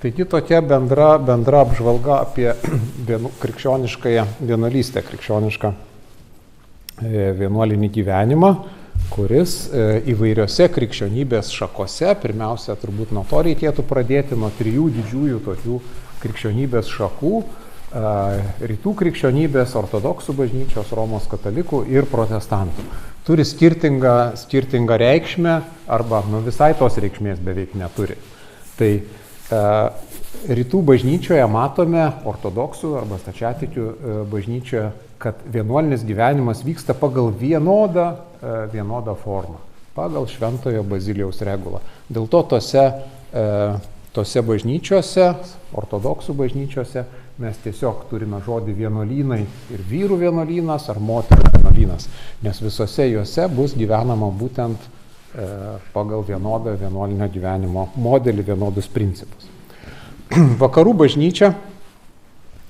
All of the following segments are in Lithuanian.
Taigi tokia bendra apžvalga apie krikščioniškąją vienuolystę, krikščionišką vienuolinį gyvenimą, kuris įvairiose krikščionybės šakose, pirmiausia, turbūt nuo to reikėtų pradėti, nuo 3 didžiųjų tokių krikščionybės šakų, rytų krikščionybės, ortodoksų bažnyčios, Romos katalikų ir protestantų. Turi skirtingą reikšmę arba visai tos reikšmės beveik neturi. Tai rytų bažnyčioje matome, ortodoksų arba stačiatikių bažnyčioje, kad vienuolinis gyvenimas vyksta pagal vienodą formą, pagal Šventojo Bazilijaus regulą. Dėl to tose bažnyčiose, ortodoksų bažnyčiose, mes tiesiog turime žodį vienuolynai ir vyrų vienuolynas ar moterų vienuolynas, nes visose juose bus gyvenama būtent pagal vienodą vienuolinio gyvenimo modelį, vienodus principus. Vakarų bažnyčia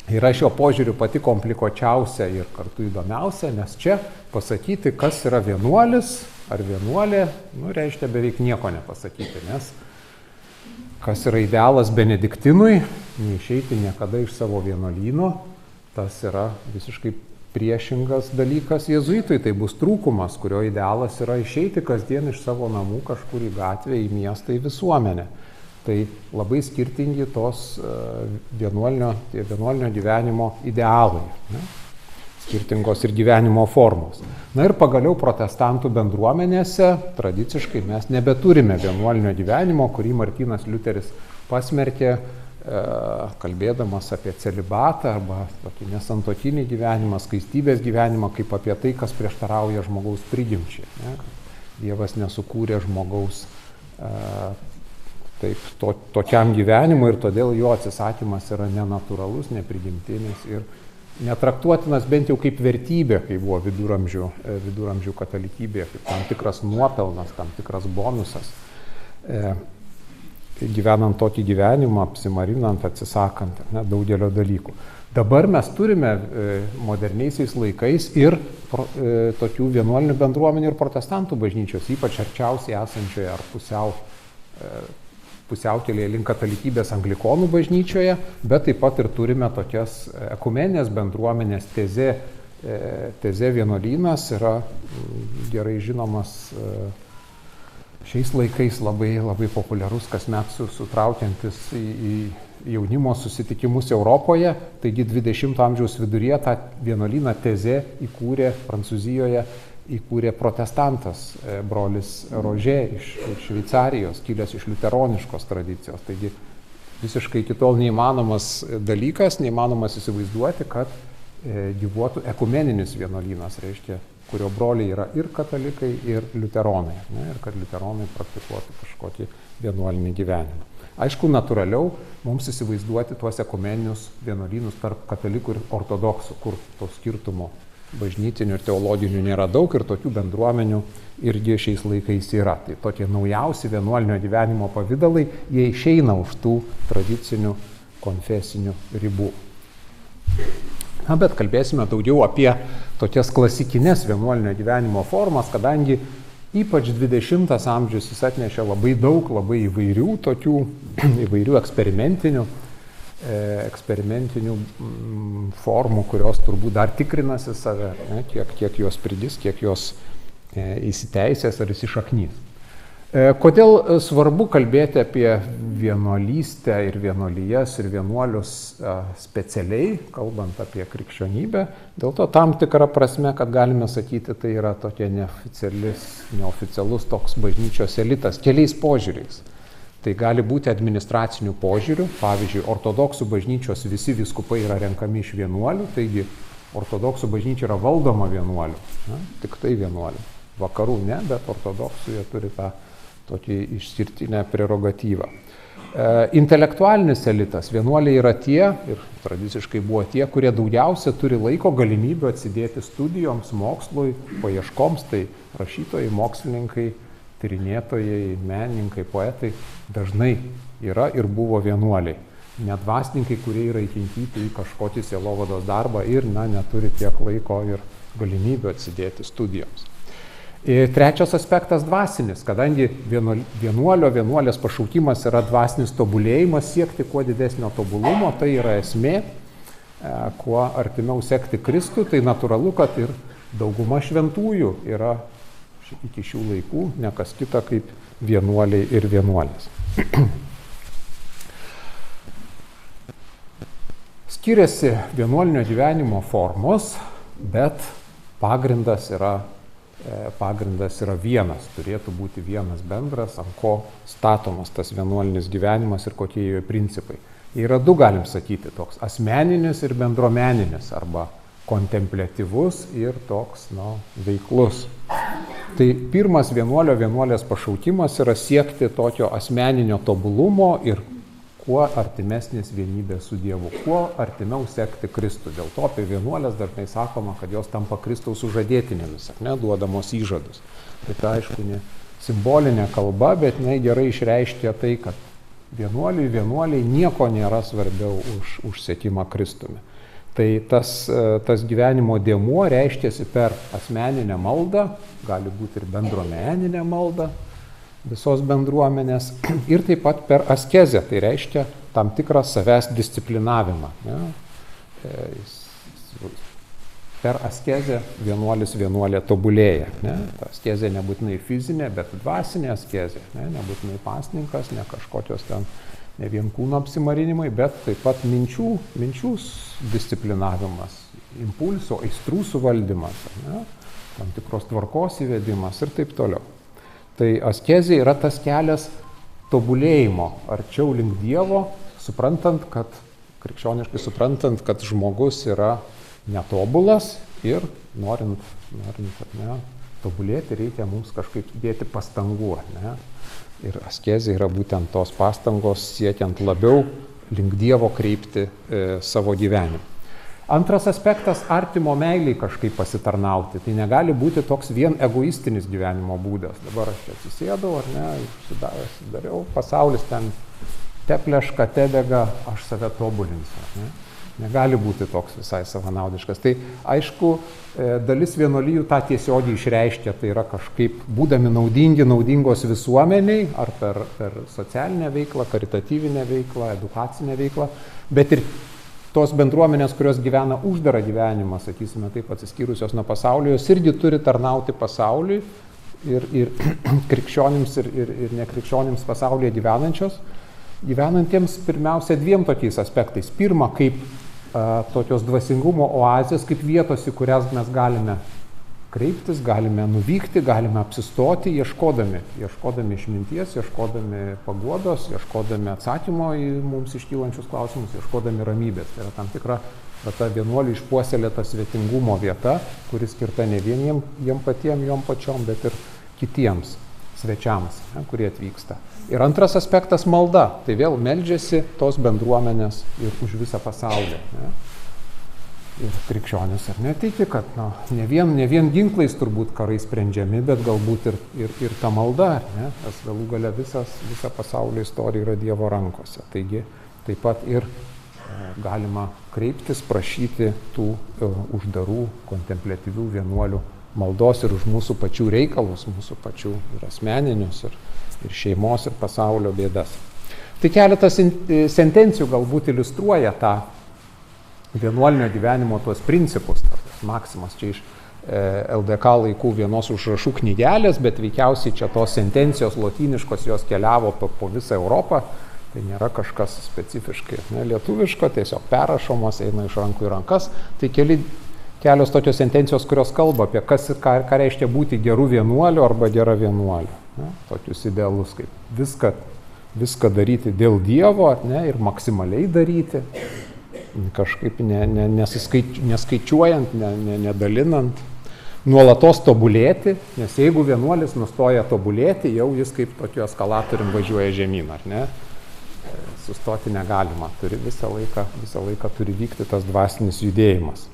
yra šio požiūriu pati komplikuočiausia ir kartu įdomiausia, nes čia pasakyti, kas yra vienuolis ar vienuolė, reiškia beveik nieko nepasakyti, nes kas yra idealas benediktinui, neišeiti niekada iš savo vienuolyno, tas yra visiškai priešingas dalykas jėzuitui, tai bus trūkumas, kurio idealas yra išeiti kasdien iš savo namų kažkur į gatvę, į miestą, į visuomenę. Tai labai skirtingi tos vienuolinio gyvenimo idealai, skirtingos ir gyvenimo formos. Na ir pagaliau protestantų bendruomenėse tradiciškai mes nebeturime vienuolinio gyvenimo, kurį Martynas Liuteris pasmerkė, kalbėdamas apie celibatą arba tokį nesantuokinį gyvenimą, skaistybės gyvenimą, kaip apie tai, kas prieštarauja žmogaus prigimčiai. Dievas nesukūrė žmogaus tokiam gyvenimui ir todėl jo atsisakymas yra nenatūralus, neprigimtinis ir netraktuotinas bent jau kaip vertybė, kai buvo viduramžių katalikybėje, kaip tam tikras nuopelnas, tam tikras bonusas. Gyvenant tokį gyvenimą, apsimarinant, atsisakant daugelio dalykų. Dabar mes turime moderniaisiais laikais ir tokių vienuolinių bendruomenių ir protestantų bažnyčios, ypač arčiausiai esančioje ar pusiaukelėje link katalikybės anglikonų bažnyčioje, bet taip pat ir turime tokias ekumeninės bendruomenės tezė vienuolynas yra gerai žinomas šiais laikais labai populiarus, kasmet sutraukiantis į jaunimo susitikimus Europoje. Taigi 20 amžiaus viduryje tą vienuolyną tezė įkūrė Prancūzijoje, įkūrė protestantas brolis Rožė iš Šveicarijos, kilęs iš liuteroniškos tradicijos. Taigi visiškai iki tol neįmanomas dalykas, neįmanomas įsivaizduoti, kad gyvuotų ekumeninis vienuolynas, reiškia, kurio broliai yra ir katalikai, ir liuteronai, ir kad liuteronai praktikuotų kažkokį vienuolinį gyvenimą. Aišku, natūraliau mums įsivaizduoti tuos ekumeninius vienuolynus tarp katalikų ir ortodoksų, kur to skirtumo bažnytinių ir teologinių nėra daug ir tokių bendruomenių irgi šiais laikais yra. Tai tokie naujausi vienuolinio gyvenimo pavidalai, jie išeina už tų tradicinių konfesinių ribų. Bet kalbėsime daugiau apie tokias klasikinės vienuolinio gyvenimo formas, kadangi ypač 20 amžius jis atnešė labai daug, labai įvairių eksperimentinių formų, kurios turbūt dar tikrinasi save, kiek jos pridės, kiek jos įsiteisės ar įsišaknys. Kodėl svarbu kalbėti apie vienuolystę ir vienuolijas ir vienuolius specialiai, kalbant apie krikščionybę? Dėl to tam tikrą prasme, kad galime sakyti, tai yra tokia neoficialus toks bažnyčios elitas keliais požiūriais. Tai gali būti administracinių požiūrių, pavyzdžiui, ortodoksų bažnyčios visi vyskupai yra renkami iš vienuolių, taigi ortodoksų bažnyčia yra valdoma vienuolių, tik tai vienuolių. Vakarų ne, bet ortodoksų jie turi tą tokį išskirtinę prerogatyvą. Intelektualinis elitas, vienuoliai yra tie, ir tradiciškai buvo tie, kurie daugiausia turi laiko galimybių atsidėti studijoms, mokslui, paieškoms, tai rašytojai, mokslininkai, tyrinėtojai, menininkai, poetai dažnai yra ir buvo vienuoliai. Net dvasininkai, kurie yra įkinkyti į kažkokį sielovados darbą ir neturi tiek laiko ir galimybių atsidėti studijoms. Ir trečias aspektas dvasinis, kadangi vienuolės pašaukimas yra dvasinis tobulėjimas, siekti kuo didesnio tobulumo, tai yra esmė, kuo artimiau sekti Kristų, tai natūralu, kad ir dauguma šventųjų yra iki šių laikų ne kas kita kaip vienuoliai ir vienuolės. Skiriasi vienuolinio gyvenimo formos, bet pagrindas yra vienas, turėtų būti vienas bendras, ant ko statomas tas vienuolinis gyvenimas ir kokie jo principai. Yra du, galim sakyti, toks asmeninis ir bendruomeninis, arba kontempliatyvus ir toks, veiklus. Tai pirmas vienuolės pašaukimas yra siekti tokio asmeninio tobulumo ir kuo artimesnės vienybės su Dievu, kuo artimiau sekti Kristų. Dėl to apie vienuolės dažnai sakoma, kad jos tampa Kristaus sužadėtinėmis, duodamos įžadus. Tai aišku, ne simbolinė kalba, bet gerai išreiškia tai, kad vienuoliai nieko nėra svarbiau už sekimą Kristumi. Tai tas gyvenimo dėmuo reiškiasi per asmeninę maldą, gali būti ir bendruomeninę maldą visos bendruomenės, ir taip pat per askezę, tai reiškia tam tikrą savęs disciplinavimą. Per askezę vienuolė tobulėja. Ta askezė nebūtinai fizinė, bet dvasinė askezė. Nebūtinai pasninkas, ne kažkokios ten, ne vien kūno apsimarinimai, bet taip pat minčių disciplinavimas, impulso, aistrų suvaldymas, tam tikros tvarkos įvedimas ir taip toliau. Tai askezė yra tas kelias tobulėjimo arčiau link Dievo, krikščioniškai suprantant, kad žmogus yra netobulas ir norint tobulėti, reikia mums kažkaip dėti pastangų. Ir askezė yra būtent tos pastangos siekiant labiau link Dievo kreipti savo gyvenimą. Antras aspektas - artimo meiliai kažkaip pasitarnauti. Tai negali būti toks vien egoistinis gyvenimo būdas. Dabar aš čia atsisėdau, užsidariau, pasaulis ten tepleška, tedega, aš save tobulinsiu. Negali būti toks visai savanaudiškas. Tai aišku, dalis vienuolijų tą tiesiogiai išreiškia, tai yra kažkaip būdami naudingos visuomeniai, ar per socialinę veiklą, karitatyvinę veiklą, edukacinę veiklą, bet ir tos bendruomenės, kurios gyvena uždarą gyvenimą, sakysime taip, atsiskyrusios nuo pasaulio, jos irgi turi tarnauti pasauliui ir krikščionims ir nekrikščionims pasaulyje gyvenantiems pirmiausia dviem tokiais aspektais. Pirma, kaip tokios dvasingumo oazės, kaip vietos, į kurias mes galime kreiptis, galime nuvykti, galime apsistoti, ieškodami išminties, ieškodami paguodos, ieškodami atsakymo į mums iškylančius klausimus, ieškodami ramybės. Tai yra tam tikra ta vienuolių išpuoselėta svetingumo vieta, kuris skirta ne vien jiem patiem, jom pačiom, bet ir kitiems svečiams, kurie atvyksta. Ir antras aspektas - malda. Tai vėl meldžiasi tos bendruomenės ir už visą pasaulį. Ir krikščionis tiki, kad ne vien ginklais turbūt karai sprendžiami, bet galbūt ir ta malda, tas galų gale visa pasaulio istorija yra Dievo rankose. Taigi taip pat ir galima kreiptis, prašyti tų uždarų, kontempliatyvių vienuolių maldos ir už mūsų pačių reikalus, mūsų pačių ir asmeninius, ir šeimos, ir pasaulio bėdas. Tai keletas sentencijų galbūt iliustruoja tą vienuolinio gyvenimo tuos principus, tas maksimas čia iš LDK laikų vienos užrašų knygelės, bet veikiausiai čia tos sentencijos lotyniškos jos keliavo po visą Europą, tai nėra kažkas specifiškai lietuviško, tiesiog perrašomos, eina iš rankų į rankas. Tai kelios tokios sentencijos, kurios kalba apie ką reiškia būti geru vienuoliu arba gera vienuoliu. Tokius idealus kaip viską daryti dėl Dievo ir maksimaliai daryti. Kažkaip neskaičiuojant, nedalinant, nuolatos tobulėti, nes jeigu vienuolis nustoja tobulėti, jau jis kaip tokiu eskalatorium važiuoja žemyn, sustoti negalima, visą laiką turi vykti tas dvasinis judėjimas.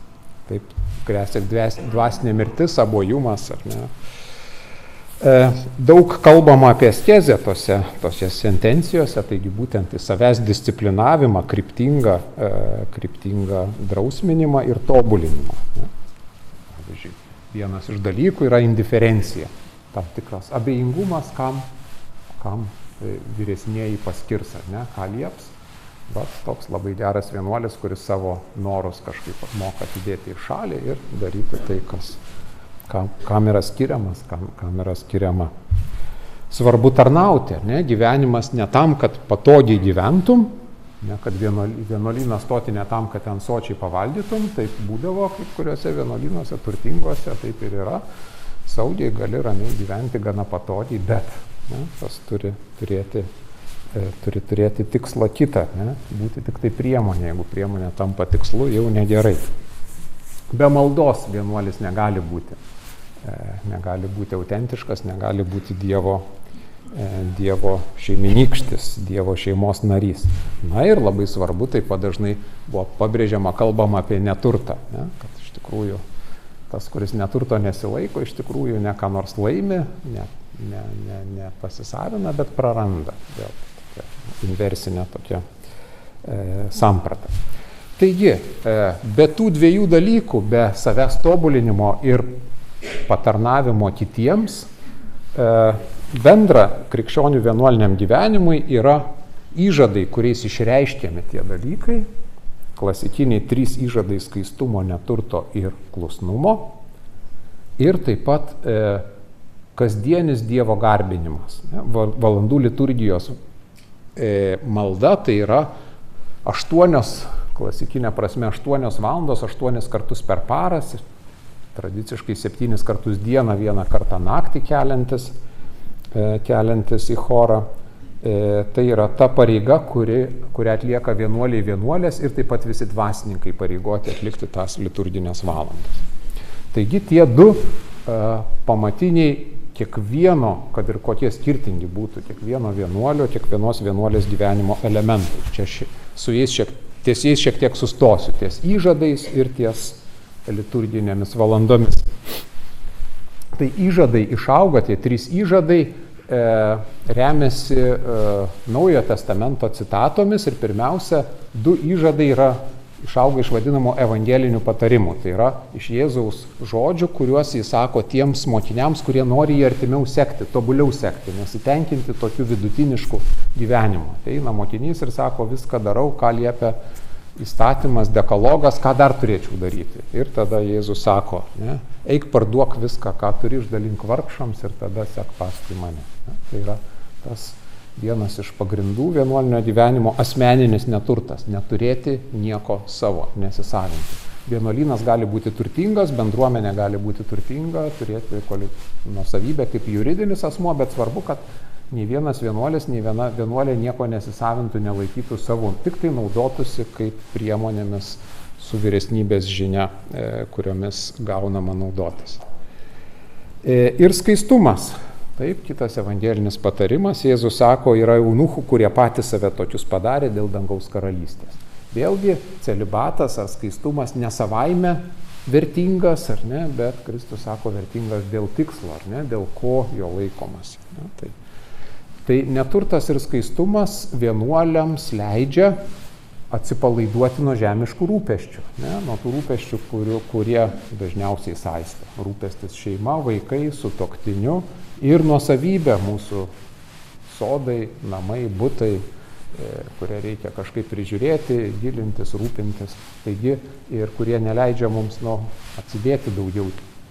Taip, grėsia dvasinė mirtis, abojumas, Daug kalbama apie askezę tose sentencijose, taigi būtent į savęs disciplinavimą, kryptingą drausminimą ir tobulinimą. Pavyzdžiui, vienas iš dalykų yra indiferencija, tam tikras abejingumas, kam vyresnieji paskirs, ar ne, ką lieps. Bet toks labai geras vienuolis, kuris savo norus kažkaip moka atidėti į šalį ir daryti tai, kam yra skiriamas, kam yra skiriama. Svarbu tarnauti, ne? Gyvenimas ne tam, kad patogiai gyventum, ne? Kad vienuolyną stoti ne tam, kad ten sočiai pavaldytum, taip būdavo kai kuriuose vienuolynuose turtinguose, taip ir yra. Saugiai gali ramiai gyventi gana patogiai, bet ne? Tas turi turėti tikslą kitą, ne? Būti tik tai priemonė, jeigu priemonė tampa tikslu, jau negerai. Be maldos vienuolis negali būti autentiškas, negali būti Dievo šeiminykštis, Dievo šeimos narys. Na ir labai svarbu, taip pat dažnai buvo pabrėžiama, kalbama apie neturtą, ne? Kad iš tikrųjų tas, kuris neturto nesilaiko, iš tikrųjų ne ką nors laimi, ne pasisavina, bet praranda. Vėl tokia inversinė tokia samprata. Taigi, be tų dviejų dalykų, be savęs tobulinimo ir patarnavimo kitiems, bendra krikščionių vienuoliniam gyvenimui yra įžadai, kuriais išreiškiami tie dalykai, klasikiniai 3 įžadai skaistumo, neturto ir klusnumo, ir taip pat kasdienis Dievo garbinimas. Valandų liturgijos malda tai yra 8, klasikinė prasme 8 valandos, 8 kartus per parą, tradiciškai 7 kartus dieną, 1 kartą naktį keliantis į chorą. Tai yra ta pareiga, kurią atlieka vienuolės ir taip pat visi dvasininkai pareigoti atlikti tas liturginės valandas. Taigi tie 2 pamatiniai kiekvieno, kad ir kokie skirtingi būtų, kiekvieno vienuolio, kiekvienos vienuolės gyvenimo elementai. Čia ties jais šiek tiek sustosiu, ties įžadais ir ties liturginėmis valandomis. Tai įžadai išauga, tie 3 įžadai remiasi Naujojo testamento citatomis ir pirmiausia 2 įžadai išauga iš vadinamo evangelinių patarimų. Tai yra iš Jėzaus žodžių, kuriuos jis sako tiems mokiniams, kurie nori jį artimiau sekti, tobuliau sekti, nesitenkinti tokiu vidutinišku gyvenimu. Ateina mokinys ir sako, viską darau, ką liepia įstatymas, dekalogas, ką dar turėčiau daryti. Ir tada Jėzus sako, ne, eik parduok viską, ką turi, išdalink vargšams ir tada sek paskui mane. Ne, tai yra tas vienas iš pagrindų vienuolinio gyvenimo asmeninis neturtas, neturėti nieko savo, nesisavinti. Vienuolynas gali būti turtingas, bendruomenė gali būti turtinga, turėti nuosavybę kaip juridinis asmuo, bet svarbu, kad nei vienas vienuolis, nei viena vienuolė nieko nesisavintų, nelaikytų savo, tik tai naudotųsi kaip priemonėmis su vyresnybės žinia, kuriomis gaunama naudotis. Ir skaistumas. Taip, kitas evangelinis patarimas, Jėzus sako, yra eunuchų, kurie patys save tokius padarė dėl dangaus karalystės. Vėlgi, celibatas ar skaistumas ne savaime vertingas, ar ne, bet Kristus sako vertingas dėl tikslo, ar ne, dėl ko jo laikomasi. Ne, tai neturtas ir skaistumas vienuoliams leidžia atsipalaiduoti nuo žemiškų rūpesčių, ne, nuo tų rūpesčių, kurie dažniausiai saisto. Rūpestis šeima, vaikai, sutuoktiniu ir nuosavybė, mūsų sodai, namai, butai, kurie reikia kažkaip prižiūrėti, gilintis, rūpintis, taigi ir kurie neleidžia mums atsidėti daugiau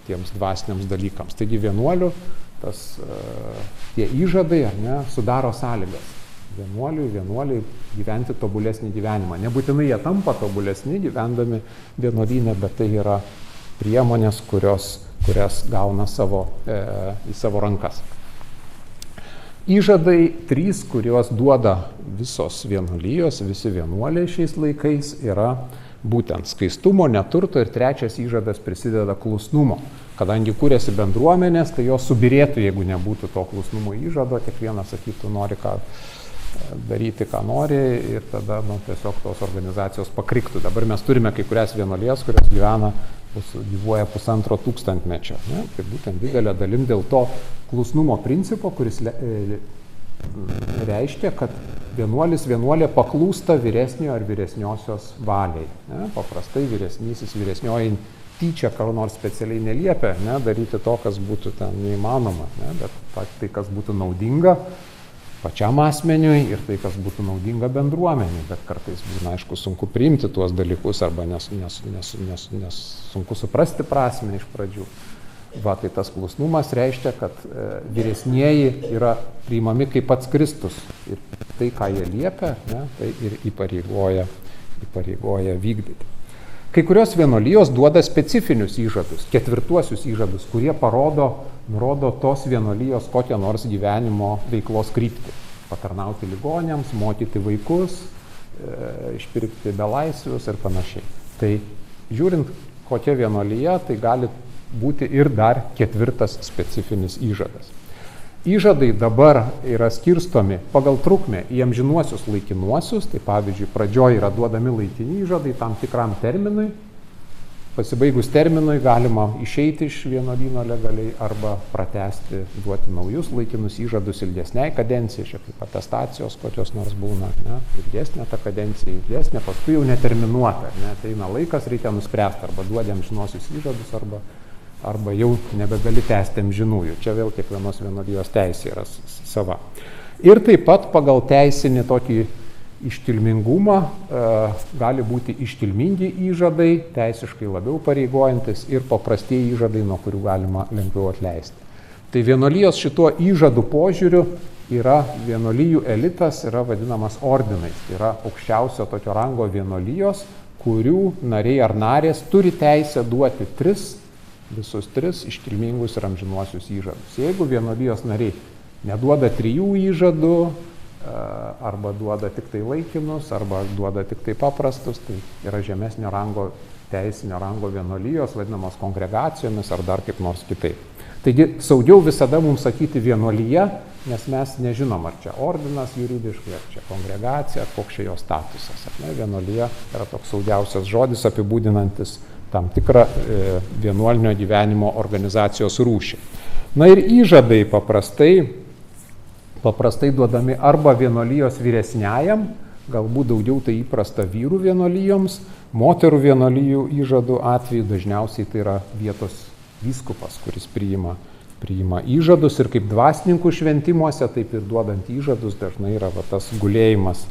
tiems dvasiniams dalykams. Taigi vienuolių tie įžadai, ar ne, sudaro sąlygas vienuoliui gyventi tobulesnį gyvenimą. Nebūtinai jie tampa tobulesni gyvendami vienuolyne, bet tai yra priemonės, kurias gauna į savo rankas. Įžadai 3, kuriuos duoda visos vienuolijos, visi vienuoliai šiais laikais, yra būtent skaistumo, neturto ir 3 įžadas prisideda klusnumo. Kadangi kūrėsi bendruomenės, tai jos subirėtų, jeigu nebūtų to klusnumo įžado, kiekvienas sakytų, nori daryti, ką nori ir tada tiesiog tos organizacijos pakriktų. Dabar mes turime kai kurias vienuolijas, kurios gyvuoja 1,5 tūkstantmečio. Ne? Tai būtent didelė dalim dėl to klusnumo principo, kuris reiškia, kad vienuolė paklūsta vyresnio ar vyresniosios valiai. Ne? Paprastai vyresnioji tyčia ką nors specialiai neliepia, ne, daryti to, kas būtų ten neįmanoma, ne, bet tai, kas būtų naudinga pačiam asmeniui ir tai, kas būtų naudinga bendruomeniai, bet kartais būna, aišku, sunku priimti tuos dalykus arba nes sunku suprasti prasmę iš pradžių. Va, tai tas klusnumas reiškia, kad vyresnieji yra priimami kaip pats Kristus ir tai, ką jie liepia, ne, tai ir įpareigoja vykdyti. Kai kurios vienuolijos duoda specifinius įžadus, ketvirtuosius įžadus, kurie nurodo tos vienuolijos kokią nors gyvenimo veiklos kryptį. Patarnauti ligoniams, mokyti vaikus, išpirkti belaisvius ir panašiai. Tai žiūrint, kokia vienuolija, tai gali būti ir dar ketvirtas specifinis įžadas. Įžadai dabar yra skirstomi pagal trukmę į amžinuosius laikinuosius, tai pavyzdžiui, pradžioje yra duodami laikini įžadai tam tikram terminui, pasibaigus terminui galima išeiti iš vienuolyno legaliai arba pratęsti, duoti naujus laikinus įžadus ilgesniai kadencijai, čia kaip atestacijos kokios nors būna, ne, ilgesnė ta kadencija, ilgesnė, paskui jau neterminuota, ne, ateina laikas, reikia nuspręsti, arba duodi amžinuosius įžadus, arba jau nebegali tęsti amžinųjų. Čia vėl kiekvienos vienuolijos teisė yra sava. Ir taip pat pagal teisinį tokį iškilmingumą gali būti iškilmingi įžadai, teisiškai labiau pareigojantis ir paprastieji įžadai, nuo kurių galima lengviau atleisti. Tai vienuolijos šituo įžadų požiūriu yra vienuolijų elitas, yra vadinamas ordinais. Tai yra aukščiausio tokio rango vienuolijos, kurių nariai ar narės turi teisę duoti visus tris iškilmingus ir amžinuosius įžadus. Jeigu vienuolijos nariai neduoda 3 įžadų, arba duoda tik tai laikinus, arba duoda tik tai paprastus, tai yra žemesnio rango, teisinio rango vienuolijos, vadinamos kongregacijomis ar dar kaip nors kitaip. Taigi saugiau visada mums sakyti vienuolija, nes mes nežinom, ar čia ordinas juridiškai, ar čia kongregacija, ar koks čia jo statusas. Vienuolija yra toks saugiausias žodis apibūdinantis tam tikrą vienuolinio gyvenimo organizacijos rūšį. Na ir įžadai paprastai duodami arba vienuolijos vyresniajam, galbūt daugiau tai įprasta vyrų vienuolijoms, moterų vienuolijų įžadų atveju dažniausiai tai yra vietos vyskupas, kuris priima įžadus ir kaip dvasininkų šventimuose, taip ir duodant įžadus dažnai yra tas gulėjimas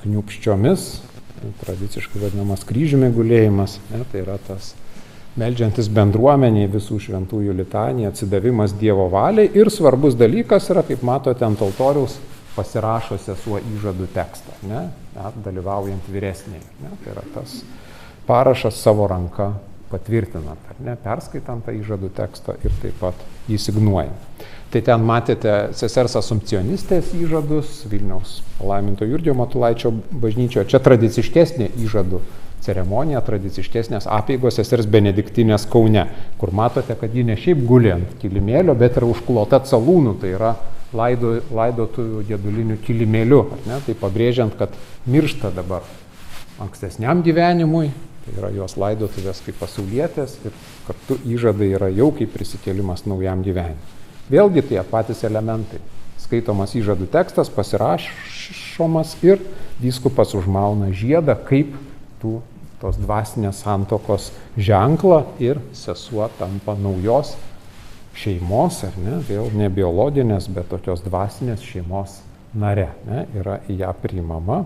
kniupščiomis, tradiciškai vadinamas kryžiumi gulėjimas, ne, tai yra tas meldžiantis bendruomeniai visų šventųjų litanija, atsidavimas Dievo valiai ir svarbus dalykas yra, kaip matote, ant altoriaus pasirašo sesuo įžadų tekstą, ne, dalyvaujant vyresniai. Ne, tai yra tas parašas savo ranka patvirtinant, ar ne, perskaitant tą įžadų tekstą ir taip pat jį signuojant. Tai ten matėte sesers Asumpcionistės įžadus Vilniaus palaiminto Jurgio Matulaičio bažnyčioje. Čia tradiciškesnė įžadų ceremonija, tradiciškesnės apeigos sesers Benediktinės Kaune, kur matote, kad ji ne šiaip guli ant kilimėlio, bet yra užklota calūnų, tai yra laidotuvių gedulinių kilimėlių, ne? Tai pabrėžiant, kad miršta dabar ankstesniam gyvenimui, tai yra jos laidotuvės kaip pasaulietės ir kartu įžadai yra jau kaip prisikėlimas naujam gyvenimui. Vėlgi tie patys elementai. Skaitomas įžadų tekstas, pasirašomas ir vyskupas užmauna žiedą kaip tos dvasinės santokos ženklą ir sesuo tampa naujos šeimos, ar ne, vėl ne biologinės, bet tokios dvasinės šeimos nare. Ne, yra į ją priimama,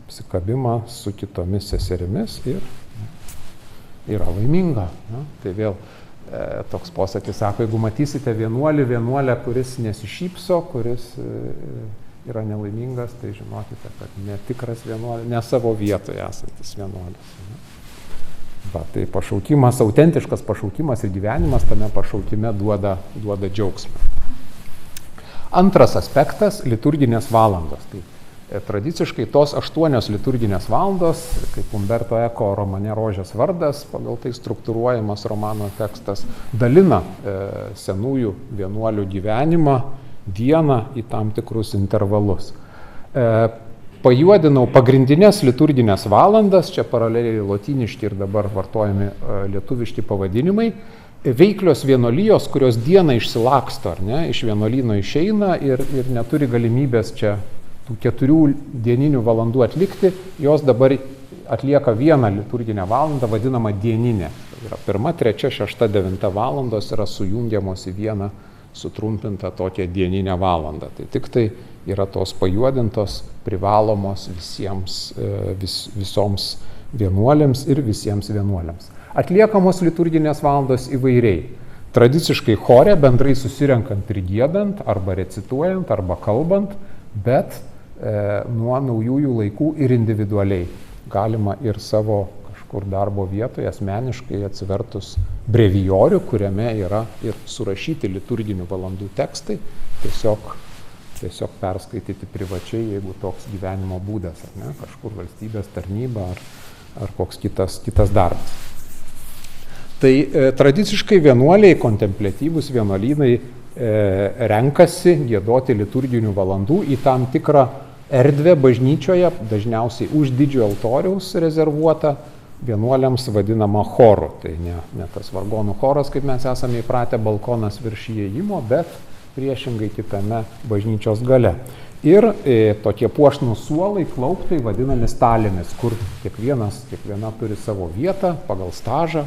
apsikabima su kitomis seserimis ir yra laiminga. Ne. Tai vėl toks posakis sako, jeigu matysite vienuolę, kuris nesišypso, kuris yra nelaimingas, tai žinokite, kad netikras vienuolis, ne savo vietoje esantis vienuolis. Va, tai pašaukimas, autentiškas pašaukimas ir gyvenimas tame pašaukime duoda džiaugsmą. Antras aspektas – liturginės valandos. Tai tradiciškai tos 8 liturginės valandos, kaip Umberto Eko romane Rožės vardas, pagal tai struktūruojamas romano tekstas, dalina senųjų vienuolių gyvenimą dieną į tam tikrus intervalus. Pajuodinau pagrindinės liturginės valandas, čia paraleliai lotyniški ir dabar vartojami lietuviški pavadinimai, veiklios vienuolijos, kurios dieną išsilaksto, ar ne, iš vienuolyno išeina ir neturi galimybės čia tų 4 dieninių valandų atlikti, jos dabar atlieka vieną liturginę valandą, vadinamą dieninę. Tai yra 1, 3, 6, 9 valandos yra sujungiamos į vieną sutrumpintą tokią dieninę valandą. Tai tik tai yra tos pajuodintos, privalomos visoms vienuolėms ir visiems vienuolėms. Atliekamos liturginės valandos įvairiai. Tradiciškai chore bendrai susirenkant ir giedant, arba recituojant, arba kalbant, bet nuo naujųjų laikų ir individualiai. Galima ir savo kažkur darbo vietoje asmeniškai atsivertus brevijorių, kuriame yra ir surašyti liturginių valandų tekstai, tiesiog perskaityti privačiai, jeigu toks gyvenimo būdas, ar ne, kažkur valstybės tarnyba ar koks kitas darbas. Tai tradiciškai vienuoliai, kontempliatyvūs vienuolynai renkasi giedoti liturginių valandų į tam tikrą erdvę bažnyčioje, dažniausiai už didžiojo altoriaus rezervuota vienuoliams vadinama choru. Tai ne tas vargonų choras, kaip mes esame įpratę, balkonas virš įėjimo, bet priešingai kitame bažnyčios gale. Ir tokie puošnūs suolai, klauptai vadinami stalėmis, kur kiekviena turi savo vietą pagal stažą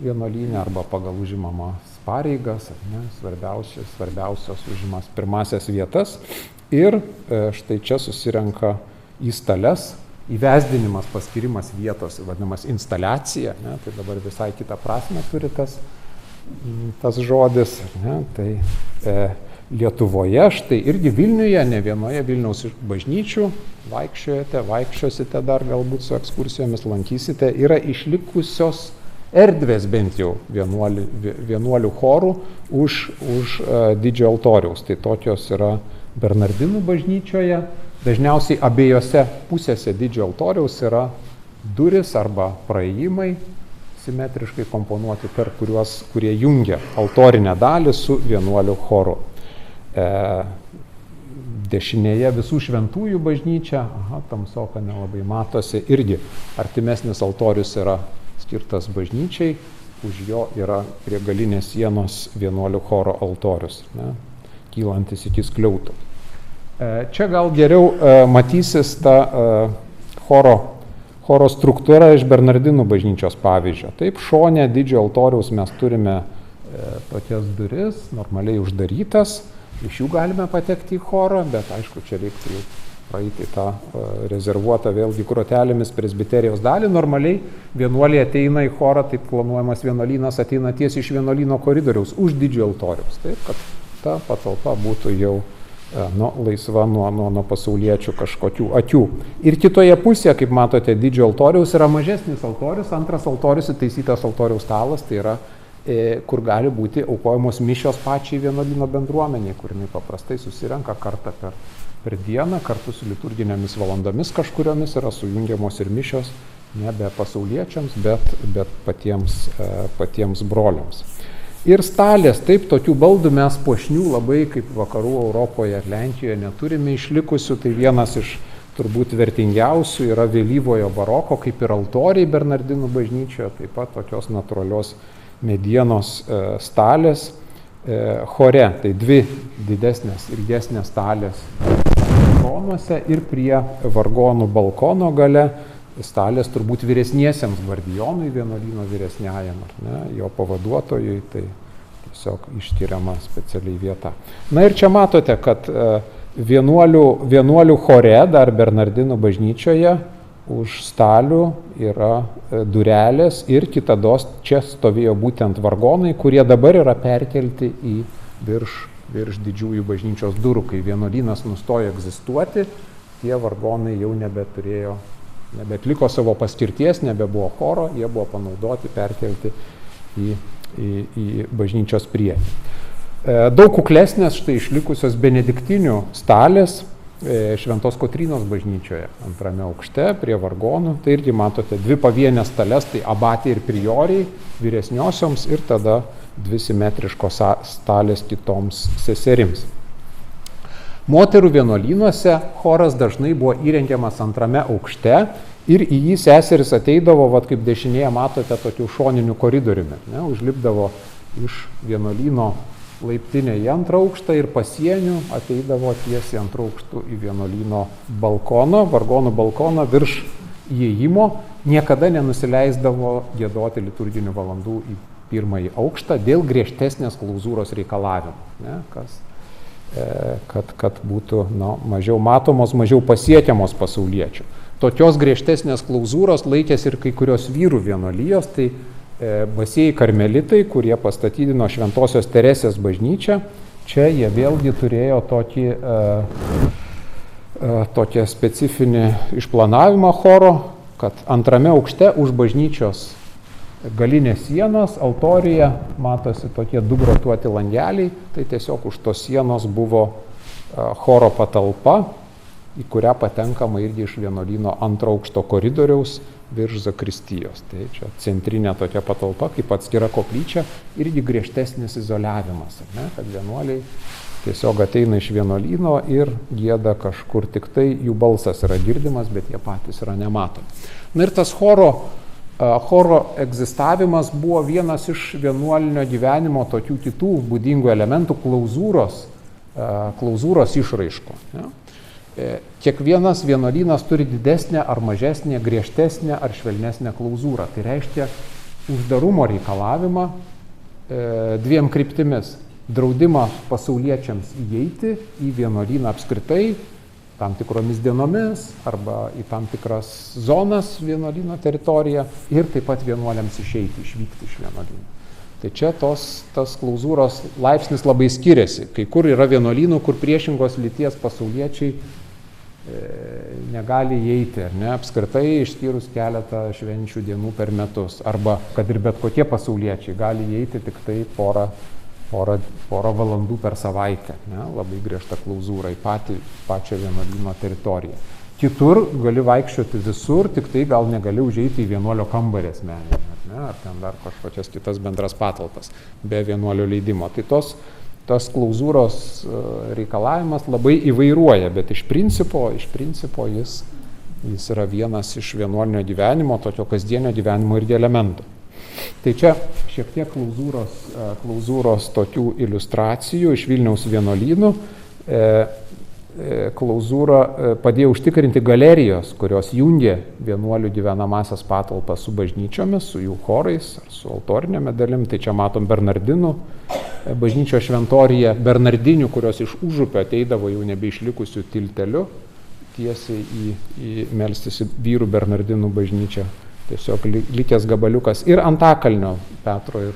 vienuolyne arba pagal užimamas pareigas, svarbiausios užimas pirmasias vietas. Ir štai čia susirenka į stales, įvesdinimas, paskirimas vietos, vadinamas instaliacija, ne, tai dabar visai kitą prasme turi tas žodis. Ne, tai Lietuvoje, štai irgi Vilniuje, ne vienoje Vilniaus bažnyčių, vaikščiosite dar galbūt su ekskursijomis, lankysite, yra išlikusios erdvės bent jau vienuolių chorų už didžiojo altoriaus. Tai tokios yra Bernardinų bažnyčioje. Dažniausiai abiejose pusėse didžiojo altoriaus yra duris arba praėjimai, simetriškai komponuoti, kurie jungia altorinę dalį su vienuolių choru. Dešinėje Visų šventųjų bažnyčia, tamsoka nelabai matosi, irgi artimesnis altorius yra skirtas bažnyčiai, už jo yra prie galinės sienos vienuolių choro altorius, ne, kylantis iki skliautų. Čia gal geriau matysis ta choro struktūra iš Bernardinų bažnyčios pavyzdžio. Taip, šone didžiojo altoriaus mes turime tokias duris, normaliai uždarytas, iš jų galime patekti į chorą, bet aišku, čia reiktų praeiti tą rezervuotą vėlgi grotelėmis presbiterijos dalį. Normaliai vienuoliai ateina į chorą, taip planuojamas vienuolynas ateina tiesiai iš vienuolyno koridoriaus už didžiojo altoriaus, taip, kad ta patalpa būtų jau laisva nuo pasauliečių kažkokių akių. Ir kitoje pusėje, kaip matote, didžiojo altoriaus yra mažesnis altorius, antras altorius įtaisytas altoriaus stalas, tai yra kur gali būti aukojamos mišios pačiai vienuolyno bendruomeniai, kur jinai paprastai susirenka kartą per dieną, kartu su liturginėmis valandomis kažkuriomis yra sujungiamos ir mišios nebe pasauliečiams, bet patiems broliams. Ir stalės, taip, tokių baldų mes puošnių labai kaip vakarų Europoje ir Lenkijoje neturime išlikusių, tai vienas iš turbūt vertingiausių yra vėlyvojo baroko, kaip ir altoriai Bernardinų bažnyčioje, taip pat tokios natūralios medienos stalės chore, tai dvi didesnės ilgesnės stalės vargonuose ir prie vargonų balkono gale stalės turbūt vyresniesiems gvardijonui vienuolyno vyresniajam, ar ne, jo pavaduotojui, tai tiesiog išskiriama specialiai vieta. Na ir čia matote, kad vienuolių chore dar Bernardinų bažnyčioje už stalių yra durelės ir kitados čia stovėjo būtent vargonai, kurie dabar yra perkelti į virš didžiųjų bažnyčios durų. Kai vienuolynas nustojo egzistuoti, tie vargonai jau nebeatliko savo paskirties, nebebuvo choro, jie buvo panaudoti, perkelti į bažnyčios priekį. Daug kuklesnės štai išlikusios benediktinių stalės Šventos Kotrynos bažnyčioje, antrame aukšte prie vargonų. Tai irgi matote dvi pavienės stales, tai abatė ir prioriai vyresniosioms ir tada dvi simetriškos stalės kitoms seserims. Moterų vienuolynuose choras dažnai buvo įrengiamas antrame aukšte ir į jį seseris ateidavo, kaip dešinėje matote, tokių šoninių koridoriumi, ne, užlipdavo iš vienuolyno laiptinę į antrą aukštą ir pasienių ateidavo tiesiai antrą aukštų į vienuolyno balkoną, vargonų balkoną virš įėjimo niekada nenusileisdavo giedoti liturginių valandų į pirmąjį aukštą dėl griežtesnės klauzūros reikalavimų, ne, kad būtų mažiau matomos, mažiau pasiekiamos pasauliečių. Tokios griežtesnės klauzūros laikėsi ir kai kurios vyrų vienuolijos, tai Basieji karmelitai, kurie pastatydino Šventosios Teresės bažnyčią, čia jie vėlgi turėjo tokią specifinį išplanavimą choro, kad antrame aukšte už bažnyčios galinės sienos, altorijoje matosi tokie du grotuoti langeliai, tai tiesiog už tos sienos buvo choro patalpa, į kurią patenkama irgi iš vienuolyno antro aukšto koridoriaus virš zakristijos. Tai čia centrinė tokia patalpa, kaip atskira koplyčia, irgi griežtesnis izoliavimas, ne? Kad vienuoliai tiesiog ateina iš vienuolyno ir gieda kažkur, tik tai jų balsas yra girdimas, bet jie patys yra nematomi. Na ir tas choro egzistavimas buvo vienas iš vienuolinio gyvenimo tokių kitų būdingų elementų klauzūros išraiškų. Ne? Kiekvienas vienuolynas turi didesnę ar mažesnę, griežtesnę ar švelnesnę klauzūrą. Tai reiškia uždarumo reikalavimą dviem kryptimis. Draudimą pasauliečiams įeiti į vienuolyną apskritai tam tikromis dienomis arba į tam tikras zonas vienuolyno teritoriją ir taip pat vienuoliams išvykti iš vienuolyno. Tai čia tas klauzūros laipsnis labai skiriasi. Kai kur yra vienuolynų, kur priešingos lyties pasauliečiai negali įeiti, ar ne, apskritai išskyrus keletą švenčių dienų per metus. Arba kad ir bet kokie pasauliečiai gali įeiti tik tai porą valandų per savaitę. Ne, labai griežta klauzūra į pačią vienuolyno teritoriją. Kitur gali vaikščioti visur, tik tai gal negali užeiti į vienuolio kambarį asmeninį, ar ten dar kažkokias kitas bendras patalpas be vienuolio leidimo. Tai tas klauzūros reikalavimas labai įvairuoja, bet iš principo jis yra vienas iš vienuolinio gyvenimo, tokio kasdienio gyvenimo irgi elementų. Tai čia šiek tiek klauzūros tokių iliustracijų iš Vilniaus vienuolynų. Klauzūra padėjo užtikrinti galerijos, kurios jungė vienuolių gyvenamąsias patalpas su bažnyčiomis, su jų chorais ar su altorinėme dalim. Tai čia matom Bernardinų bažnyčios šventoriją, Bernardinių, kurios iš užupio ateidavo jau nebeišlikusių tilteliu tiesiai į melstis vyrų Bernardinų bažnyčią. Tiesiog likęs gabaliukas ir Antakalnio Petro ir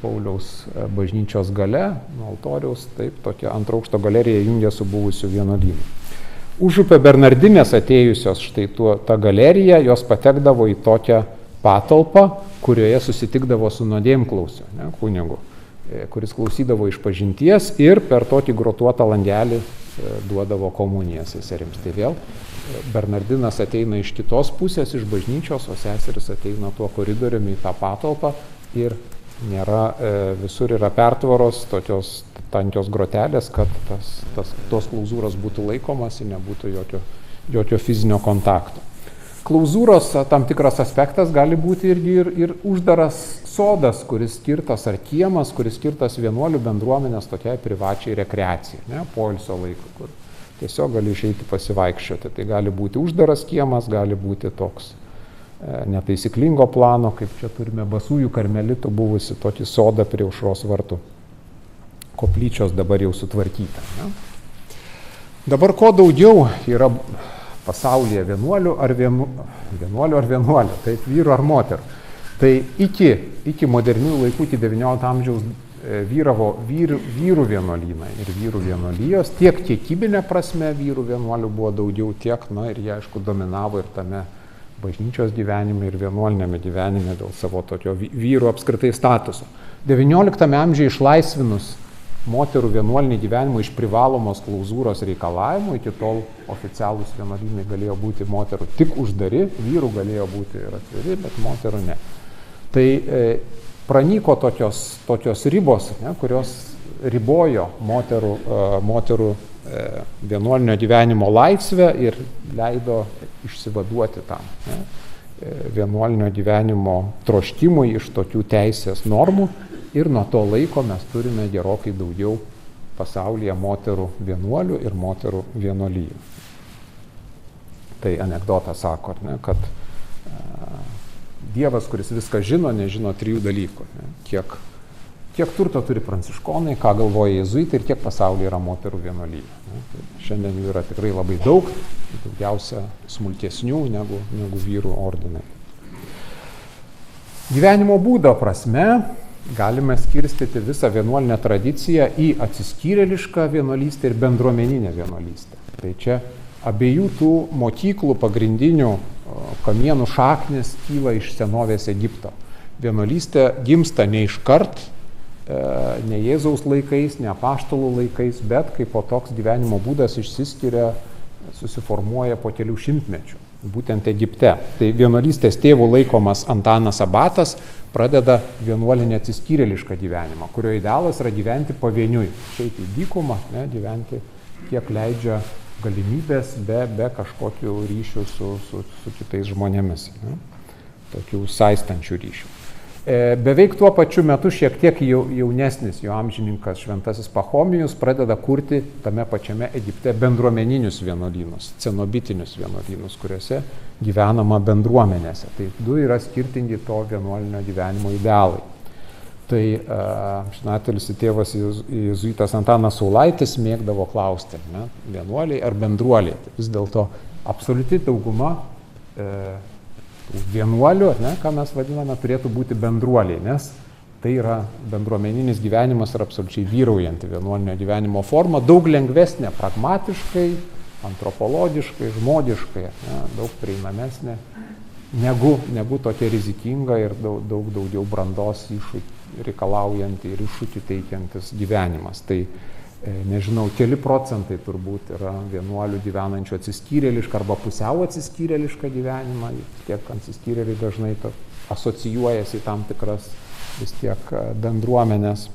Pauliaus bažnyčios gale, nuo altoriaus, taip, tokia antro aukšto galerija jungia su buvusiu vienuolynu. Užupio Bernardinės atėjusios štai ta galerija, jos patekdavo į tokią patalpą, kurioje susitikdavo su nuodėmklausiu, kunigu, kuris klausydavo išpažinties ir per tokį grotuotą langelį duodavo komuniją seserims. Tai vėl Bernardinas ateina iš kitos pusės, iš bažnyčios, o seseris ateina tuo koridoriumi į tą patalpą ir visur yra pertvaros, tokios tankios grotelės, kad tos klauzūros būtų laikomasi, nebūtų jokio fizinio kontakto. Klauzūros tam tikras aspektas gali būti irgi ir uždaras sodas, kuris skirtas, ar kiemas, kuris skirtas vienuolių bendruomenės tokiai privačiai rekreacijai, poilsio laikui, kur tiesiog gali išeiti pasivaikščioti. Tai gali būti uždaras kiemas, gali būti toks netaisyklingo plano, kaip čia turime Basųjų karmelitų buvusi tokį sodą prie Aušros vartų. Koplyčios dabar jau sutvarkyta. Ne? Dabar ko daugiau yra pasaulyje vienuolių ar vienuolių, taip, vyrų ar moterų. Tai iki modernių laikų, iki XIX amžiaus vyravo vyrų vienuolynai ir vyrų vienuolijos, tiek kiekybinė prasme vyrų vienuolių buvo daugiau, tiek, ir jie aišku dominavo ir tame bažnyčios gyvenime ir vienuolinėme gyvenime dėl savo tokio vyrų apskritai statuso. XIX amžiuje išlaisvinus moterų vienuolinį gyvenimą iš privalomos klauzūros reikalavimų, iki tol oficialūs vienuolynai galėjo būti moterų tik uždari, vyrų galėjo būti ir atviri, bet moterų ne. Tai pranyko tokios ribos, kurios ribojo moterų vienuolinio gyvenimo laisvę ir leido išsivaduoti tam vienuolinio gyvenimo troškimui iš tokių teisės normų. Ir nuo to laiko mes turime gerokai daugiau pasaulyje moterų vienuolių ir moterų vienuolijų. Tai anekdotas sako, kad Dievas, kuris viską žino, nežino 3 dalykų. Ne? Kiek turto turi pranciškonai, ką galvoja jėzuitai ir kiek pasaulyje yra moterų vienuolijų. Tai šiandien jų yra tikrai labai daug, daugiausia smulkesnių negu vyrų ordinai. Gyvenimo būdo prasme galime skirstyti visą vienuolinę tradiciją į atsiskyrėlišką vienuolystę ir bendruomeninę vienuolystę. Tai čia abiejų tų mokyklų pagrindinių kamienų šaknis kyla iš senovės Egipto. Vienuolystė gimsta ne iškart, ne Jėzaus laikais, ne apaštalų laikais, bet kaip po toks gyvenimo būdas išsiskiria, susiformuoja po kelių šimtmečių, būtent Egipte. Tai vienuolystės tėvų laikomas Antanas Abatas pradeda vienuolinį atsiskyrėlišką gyvenimą, kurio idealas yra gyventi pavieniui, išeiti į dykumą, ne, gyventi kiek leidžia galimybės be kažkokių ryšių su kitais žmonėmis, ne, tokių saistančių ryšių. Beveik tuo pačiu metu šiek tiek jaunesnis jo amžininkas Šventasis Pachomijus pradeda kurti tame pačiame Egipte bendruomeninius vienuolynus, cenobitinius vienuolynus, kuriuose gyvenama bendruomenėse. Tai 2 yra skirtingi to vienuolinio gyvenimo idealai. Tai amžinatilsį tėvas jėzuitas Antanas Saulaitis mėgdavo klausti, ne, vienuoliai ar bendruoliai. Tai vis dėlto absoliuti dauguma vienuolių, ne, ką mes vadiname, turėtų būti bendruoliai, nes tai yra bendruomeninis gyvenimas ir absoliučiai vyraujanti vienuolinio gyvenimo forma, daug lengvesnė pragmatiškai, antropologiškai, žmogiškai, ne, daug prieinamesnė negu tokia rizikinga ir daug daugiau brandos reikalaujanti ir iššūkį teikiantis gyvenimas. Tai nežinau, keli procentai turbūt yra vienuolių gyvenančių atsiskyrėlišką arba pusiau atsiskyrėlišką gyvenimą, tiek atsiskyrėliai dažnai asocijuojasi į tam tikras vis tiek bendruomenės,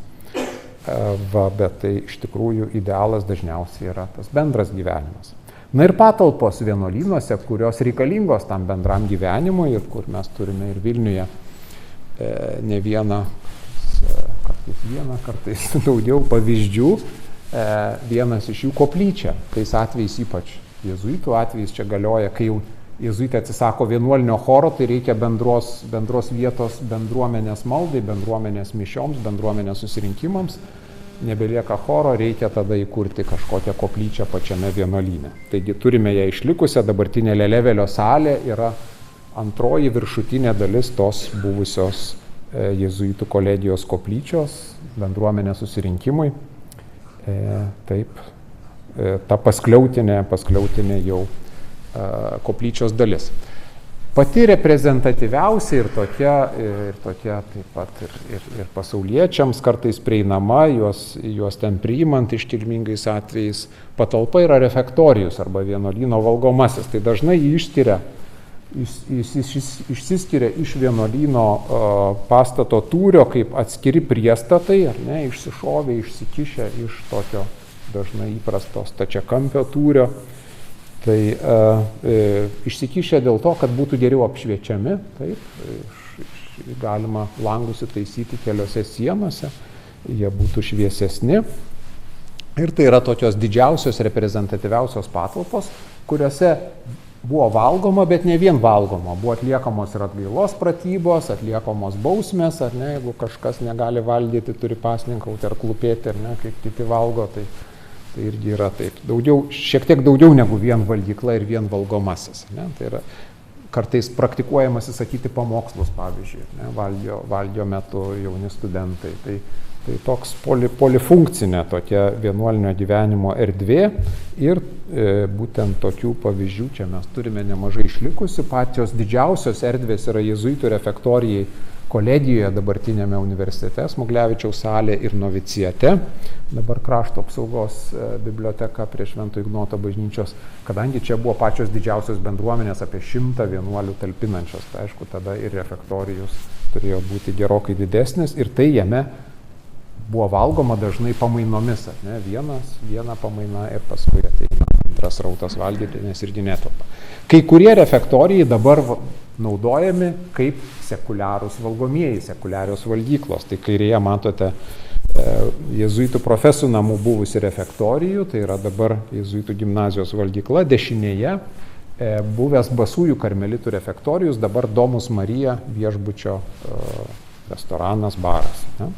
bet tai iš tikrųjų idealas dažniausiai yra tas bendras gyvenimas. Na ir patalpos vienuolynuose, kurios reikalingos tam bendram gyvenimui ir kur mes turime ir Vilniuje ne vieną, kartais daugiau pavyzdžių. Vienas iš jų koplyčia, tais atvejais ypač jėzuitų atvejais čia galioja, kai jau jėzuitai atsisako vienuolinio choro, tai reikia bendros vietos bendruomenės maldai, bendruomenės mišioms, bendruomenės susirinkimams, nebelieka choro, reikia tada įkurti kažkokią koplyčią pačiame vienuolyne. Taigi turime ją išlikusią, dabartinė Lelevelio salė yra antroji viršutinė dalis tos buvusios jėzuitų kolegijos koplyčios, bendruomenės susirinkimui. Taip, ta paskliautinė jau koplyčios dalis. Pati reprezentatyviausia ir tokia taip pat ir pasauliečiams kartais prieinama, juos ten priimant iškilmingais atvejais, patalpa yra refektorijus arba vienuolyno valgomasis. Tai dažnai jis išsiskiria iš vienuolyno pastato tūrio kaip atskiri priestatai, ar ne, išsišovė, išsikišę iš tokio dažnai įprasto stačiakampio tūrio. Tai išsikišę dėl to, kad būtų geriau apšviečiami, taip, galima langus įtaisyti keliose sienose, jie būtų šviesesni. Ir tai yra tokios didžiausios reprezentatyviausios patalpos, kuriuose buvo valgoma, bet ne vien valgoma. Buvo atliekamos ir atgailos pratybos, atliekamos bausmės, ar ne, jeigu kažkas negali valgyti, turi pasninkauti ar klūpėti, ar ne, kaip kiti valgo, tai irgi yra taip. Šiek tiek daugiau negu vien valgykla ir vien valgomasis. Ne? Tai yra kartais praktikuojamas įsakyti pamokslus, pavyzdžiui, ne? Valgio metu jauni studentai. Tai toks polifunkcinė tokia vienuolinio gyvenimo erdvė ir būtent tokių pavyzdžių čia mes turime nemažai išlikusi. Pačios didžiausios erdvės yra jėzuitų refektorijai kolegijoje, dabartinėme universitete, Smuglevičiaus salė ir novicijate, dabar Krašto apsaugos biblioteka prie Švento Ignoto bažnyčios, kadangi čia buvo pačios didžiausios bendruomenės, apie 100 vienuolių talpinančios, tai aišku, tada ir refektorijus turėjo būti gerokai didesnis ir tai jame buvo valgoma dažnai pamainomis, ne? Viena pamaina ir paskui ateina antras rautas valgyti, nes irgi netelpa. Kai kurie refektorijai dabar naudojami kaip sekuliarūs valgomieji, sekuliarios valgyklos. Tai kairėje matote jėzuitų profesų namų buvusi refektorijų, tai yra dabar jėzuitų gimnazijos valgykla, dešinėje buvęs Basųjų karmelitų refektorijus, dabar Domus Marija viešbučio restoranas, baras. Ne?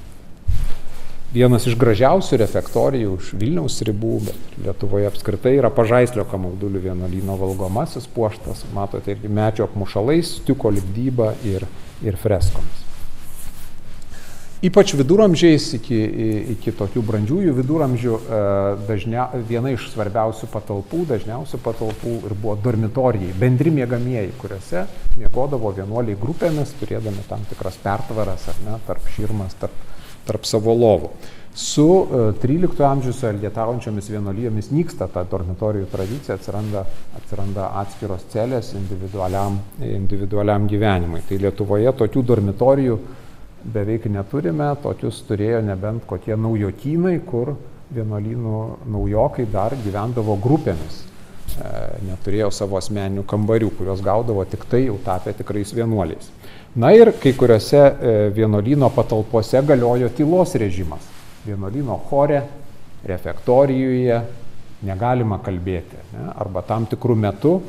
Vienas iš gražiausių refektorijų už Vilniaus ribų, bet Lietuvoje apskritai yra Pažaislio Kamaudulių vienuolyno valgomasis puoštas, matote, irgi medžio apmušalais, stiuko lipdyba ir freskomis. Ypač viduramžiais iki tokių brandžiųjų viduramžių viena iš svarbiausių patalpų, dažniausių patalpų ir buvo dormitorijai, bendri miegamieji, kuriuose miegodavo vienuoliai grupėmis, turėdami tam tikras pertvaras, ar ne, tarp širmas, tarp savo lovų. Su 13 amžiaus elgetaujančiomis vienuolijomis nyksta ta dormitorijų tradicija, atsiranda atskiros celės individualiam gyvenimui. Tai Lietuvoje tokių dormitorijų beveik neturime, tokius turėjo nebent kokie naujokynai, kur vienuolynų naujokai dar gyvendavo grupėmis, neturėjo savo asmeninių kambarių, kurios gaudavo tik tai jau tapę tikrais vienuoliais. Na ir kai kuriuose vienuolyno patalpose galiojo tylos režimas. Vienuolyno chore, refektorijoje negalima kalbėti, ne? Arba tam tikrų metų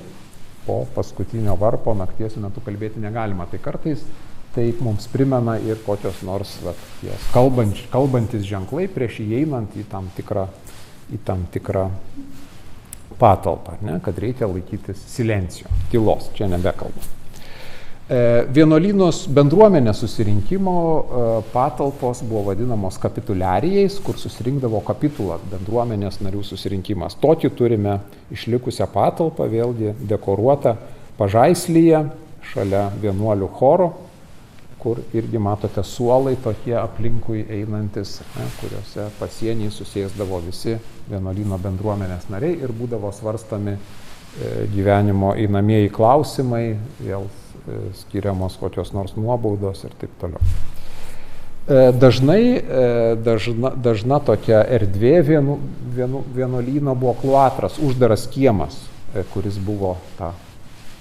po paskutinio varpo nakties metu kalbėti negalima. Tai kartais taip mums primena ir kokios nors kalbantis ženklai prieš įeinant į tam tikrą patalpą, ne? Kad reikia laikytis silencio, tylos, čia nebekalbu. Vienuolynos bendruomenės susirinkimo patalpos buvo vadinamos kapituliarijais, kur susirinkdavo kapitula, bendruomenės narių susirinkimas. Tokį turime išlikusią patalpą, vėlgi dekoruotą Pažaislyje, šalia vienuolių choro, kur irgi matote suolai tokie aplinkui einantis, ne, kuriuose pasieniai susėsdavo visi vienuolyno bendruomenės nariai ir būdavo svarstami gyvenimo einamieji klausimai, vėl skiriamos kokios nors nuobaudos ir taip toliau. Dažna tokia erdvė vienuolyno buvo kloatras, uždaras kiemas, kuris buvo ta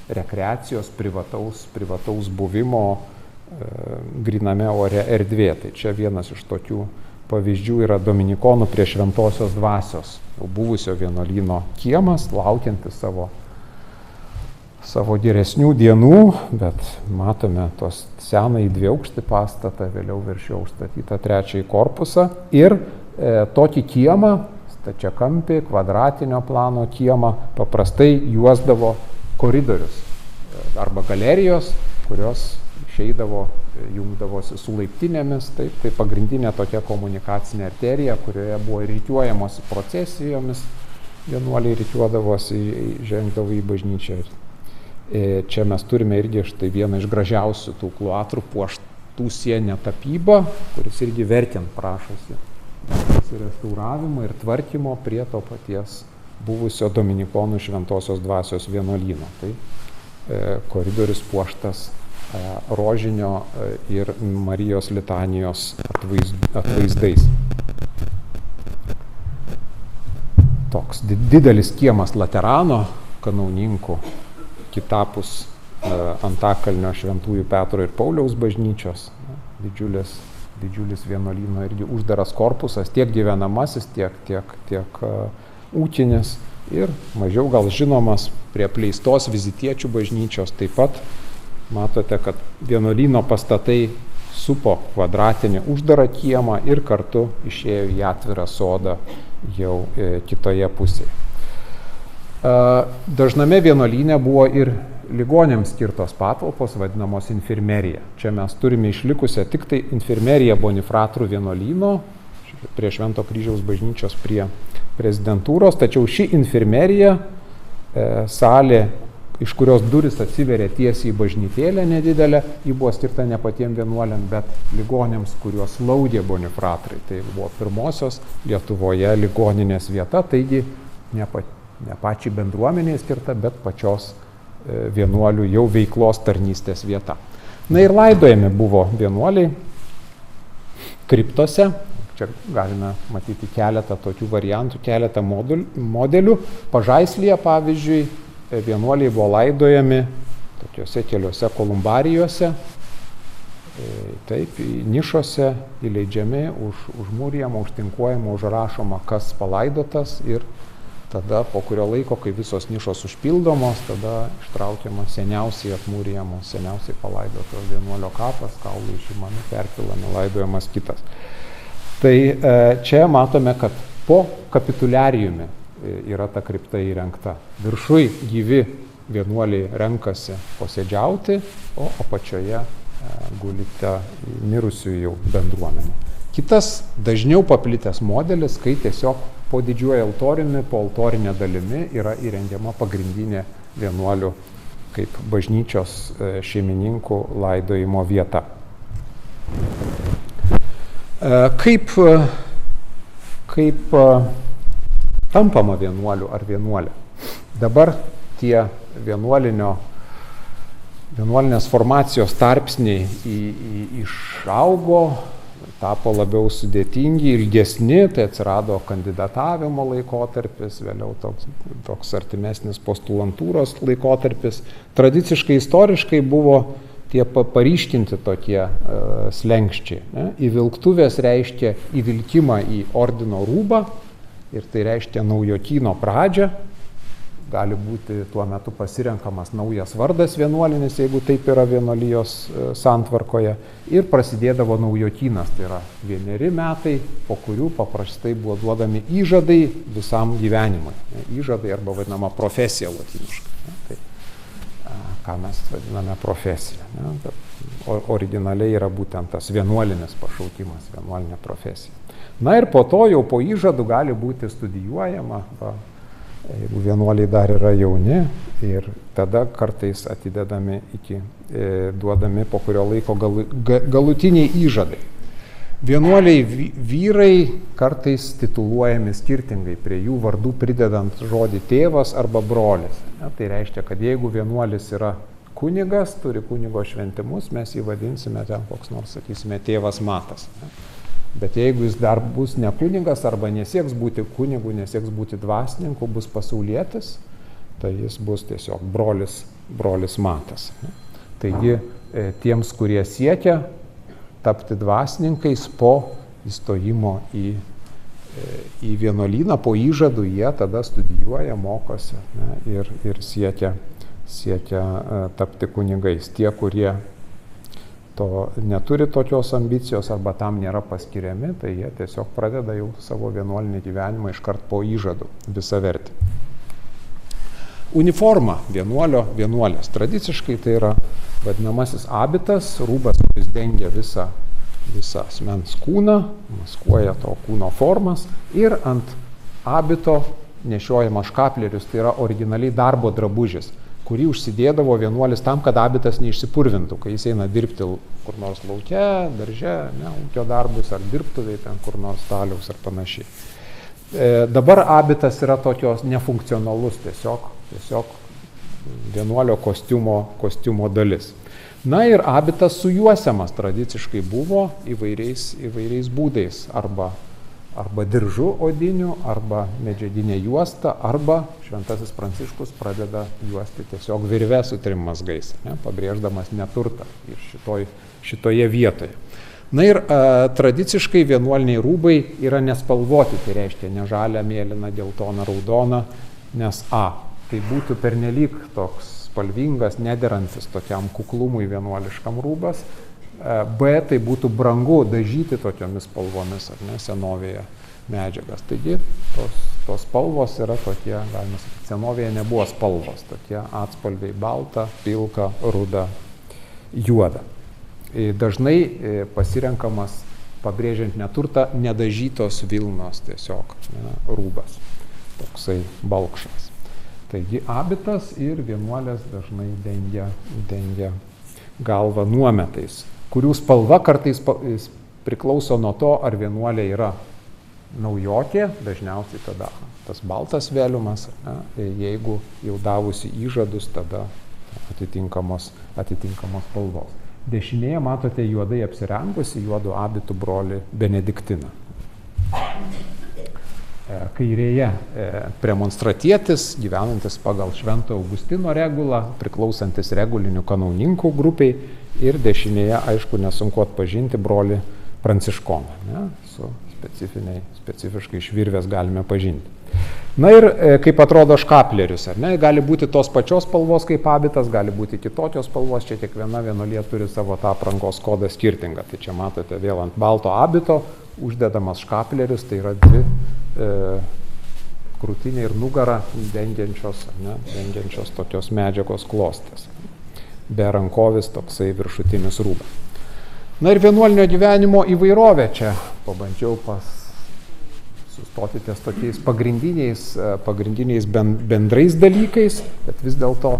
rekreacijos, privataus buvimo gryname ore erdvė. Tai čia vienas iš tokių pavyzdžių yra Dominikonų prie Šventosios dvasios, jau buvusio vienuolyno kiemas, laukiantis savo geresnių dienų, bet matome tos senąjį dviaukštį pastatą, vėliau virš jo užstatytą trečiąjį korpusą ir tokį kiemą, stačiakampį, kvadratinio plano kiemą, paprastai juosdavo koridorius arba galerijos, kurios išeidavo, jungdavosi su laiptinėmis, taip, tai pagrindinė tokia komunikacinė arterija, kurioje buvo rikiuojamos procesijomis, vienuoliai rikiuodavosi, žengdavo į bažnyčią. Čia mes turime irgi štai vieną iš gražiausių tų kloatrų puoštų sienę tapybą, kuris irgi verkiant prašosi restauravimo ir tvarkymo prie to paties buvusio Dominikonų Šventosios dvasios vienuolyno. Tai koridorius puoštas rožinio ir Marijos litanijos atvaizdais. Toks didelis kiemas Laterano kanauninkų kitapus Antakalnio Šventųjų Petro ir Pauliaus bažnyčios, didžiulis vienuolyno irgi uždaras korpusas, tiek gyvenamasis, tiek ūkinis ir mažiau gal žinomas prie apleistos Vizitiečių bažnyčios. Taip pat matote, kad vienuolyno pastatai supo kvadratinį uždarą kiemą ir kartu išėjo į atvirą sodą jau kitoje pusėje. Dažname vienuolyne buvo ir ligoniams skirtos patalpos, vadinamos infirmerija. Čia mes turime išlikusią tik tai infirmeriją Bonifratrų vienuolyno prie Švento Kryžiaus bažnyčios prie prezidentūros, tačiau ši infirmerija, salė, iš kurios duris atsiveria tiesiai į bažnytėlę nedidelę, ji buvo skirta ne patiem vienuoliam, bet ligonėms, kuriuos slaugė Bonifratrai. Tai buvo pirmosios Lietuvoje ligoninės vieta, taigi ne pačiai bendruomeniai skirta, bet pačios vienuolių jau veiklos tarnystės vieta. Na ir laidojami buvo vienuoliai kriptose. Čia galime matyti keletą tokių variantų, keletą modelių. Pažaislyje, pavyzdžiui, vienuoliai buvo laidojami tokiuose keliuose kolumbarijose, taip, nišose įleidžiami, užmūrijama, užtinkuojama, užrašoma, kas palaidotas ir tada po kurio laiko, kai visos nišos užpildomos, tada ištraukiama seniausiai atmūrijamos, seniausiai palaidotos vienuolio kapas, kaulai išimami, perpilami, laidojamas kitas. Tai čia matome, kad po kapituliarijumi yra ta kripta įrengta. Viršui gyvi vienuoliai renkasi posėdžiauti, o apačioje guli ta mirusiųjų bendruomenė. Kitas dažniau paplitęs modelis, kai tiesiog po didžiuoju altoriumi, po altorinė dalimi yra įrengiama pagrindinė vienuolių kaip bažnyčios šeimininkų laidojimo vieta. Kaip tampama vienuoliu ar vienuolė? Dabar tie vienuolinės formacijos tarpsniai išaugo, tapo labiau sudėtingi, ilgesni, tai atsirado kandidatavimo laikotarpis, vėliau toks artimesnis postulantūros laikotarpis. Tradiciškai, istoriškai buvo tie paryškinti tokie slenkščiai. Ne? Įvilktuvės reiškia įvilkimą į ordino rūbą ir tai reiškia naujotyno pradžią. Gali būti tuo metu pasirenkamas naujas vardas vienuolinis, jeigu taip yra vienuolijos santvarkoje. Ir prasidėdavo naujotynas, tai yra 1 metai, po kurių paprastai buvo duodami įžadai visam gyvenimui. Įžadai arba vadinama profesija lotyniškai. Tai, ką mes vadiname profesija. Originaliai yra būtent tas vienuolinis pašaukimas, vienuolinė profesija. Na ir po to jau po įžadų gali būti studijuojama, jeigu vienuoliai dar yra jauni, ir tada kartais atidedami duodami po kurio laiko galutiniai įžadai. Vienuoliai vyrai kartais tituluojami skirtingai, prie jų vardų pridedant žodį tėvas arba brolis. Tai reiškia, kad jeigu vienuolis yra kunigas, turi kunigo šventimus, mes jį vadinsime ten koks nors, sakysime, tėvas Matas. Bet jeigu jis dar bus ne kunigas arba nesieks būti kunigu, nesieks būti dvasininku, bus pasaulietis, tai jis bus tiesiog brolis Matas. Taigi tiems, kurie siekia tapti dvasininkais po įstojimo į vienuolyną, po įžadų, jie tada studijuoja, mokosi ir siekia tapti kunigais. Tie, kurie neturi tokios ambicijos arba tam nėra paskiriami, tai jie tiesiog pradeda jau savo vienuolinį gyvenimą iškart po įžadų visavertį. Uniforma vienuolės. Tradiciškai tai yra vadinamasis abitas, rūbas, kuris dengia visą asmens kūną, maskuoja to kūno formas, ir ant abito nešiojama škaplerius, tai yra originaliai darbo drabužis, kurį užsidėdavo vienuolis tam, kad abitas neišsipurvintų, kai jis eina dirbti kur nors lauke, darže, ūkio darbus ar dirbtuviai, ten kur nors staliaus ar panašiai. Dabar abitas yra tokios nefunkcionalus, tiesiog vienuolio kostiumo dalis. Na ir abitas sujuosiamas tradiciškai buvo įvairiais būdais, arba diržu odiniu, arba medžiaginė juosta, arba Šventasis Pranciškus pradeda juosti tiesiog virve su 3 mazgais, pabrėždamas neturtą ir šitoje vietoje. Na ir tradiciškai vienuoliniai rūbai yra nespalvoti, tai reiškia ne žalia, mėlyna, geltona, raudona, nes tai būtų pernelyg toks spalvingas, nederantis tokiam kuklumui vienuoliškam rūbas, B, tai būtų brangu dažyti tokiomis spalvomis, ar ne, senovėje medžiagas. Taigi, tos spalvos yra tokie, galima sakyti, senovėje nebuvo spalvos, tokie atspalviai balta, pilka, ruda, juoda. Dažnai pasirenkamas, pabrėžiant neturtą, nedažytos vilnos tiesiog rūbas, toksai balkšas. Taigi, abitas ir vienuolės dažnai dengia galvą nuometais, kurių spalva kartais priklauso nuo to, ar vienuolė yra naujokė, dažniausiai tada tas baltas veliumas, jeigu jau davusi įžadus, tada atitinkamos spalvos. Dešinėje matote juodai apsirengusi juodu abitų brolį Benediktiną. Kairėje premonstratietis, gyvenantis pagal Švento Augustino regulą, priklausantis regulinių kanauninkų grupiai, ir dešinėje, aišku, nesunku atpažinti brolį Pranciškoną, su specifiškai iš virvės galime pažinti. Na ir kaip atrodo škaplerius, ar ne, gali būti tos pačios spalvos kaip abitas, gali būti kitokios spalvos, čia kiekviena vienuolija turi savo tą aprangos kodą skirtingą. Tai čia matote vėl ant balto abito uždedamas škaplerius, tai yra dvi krūtinė ir nugara dengiančios tokios medžiagos klostės. Be rankovis toksai viršutinis rūbas. Na ir vienuolinio gyvenimo įvairovė čia pabandžiau sustoti ties tokiais pagrindiniais bendrais dalykais, bet vis dėlto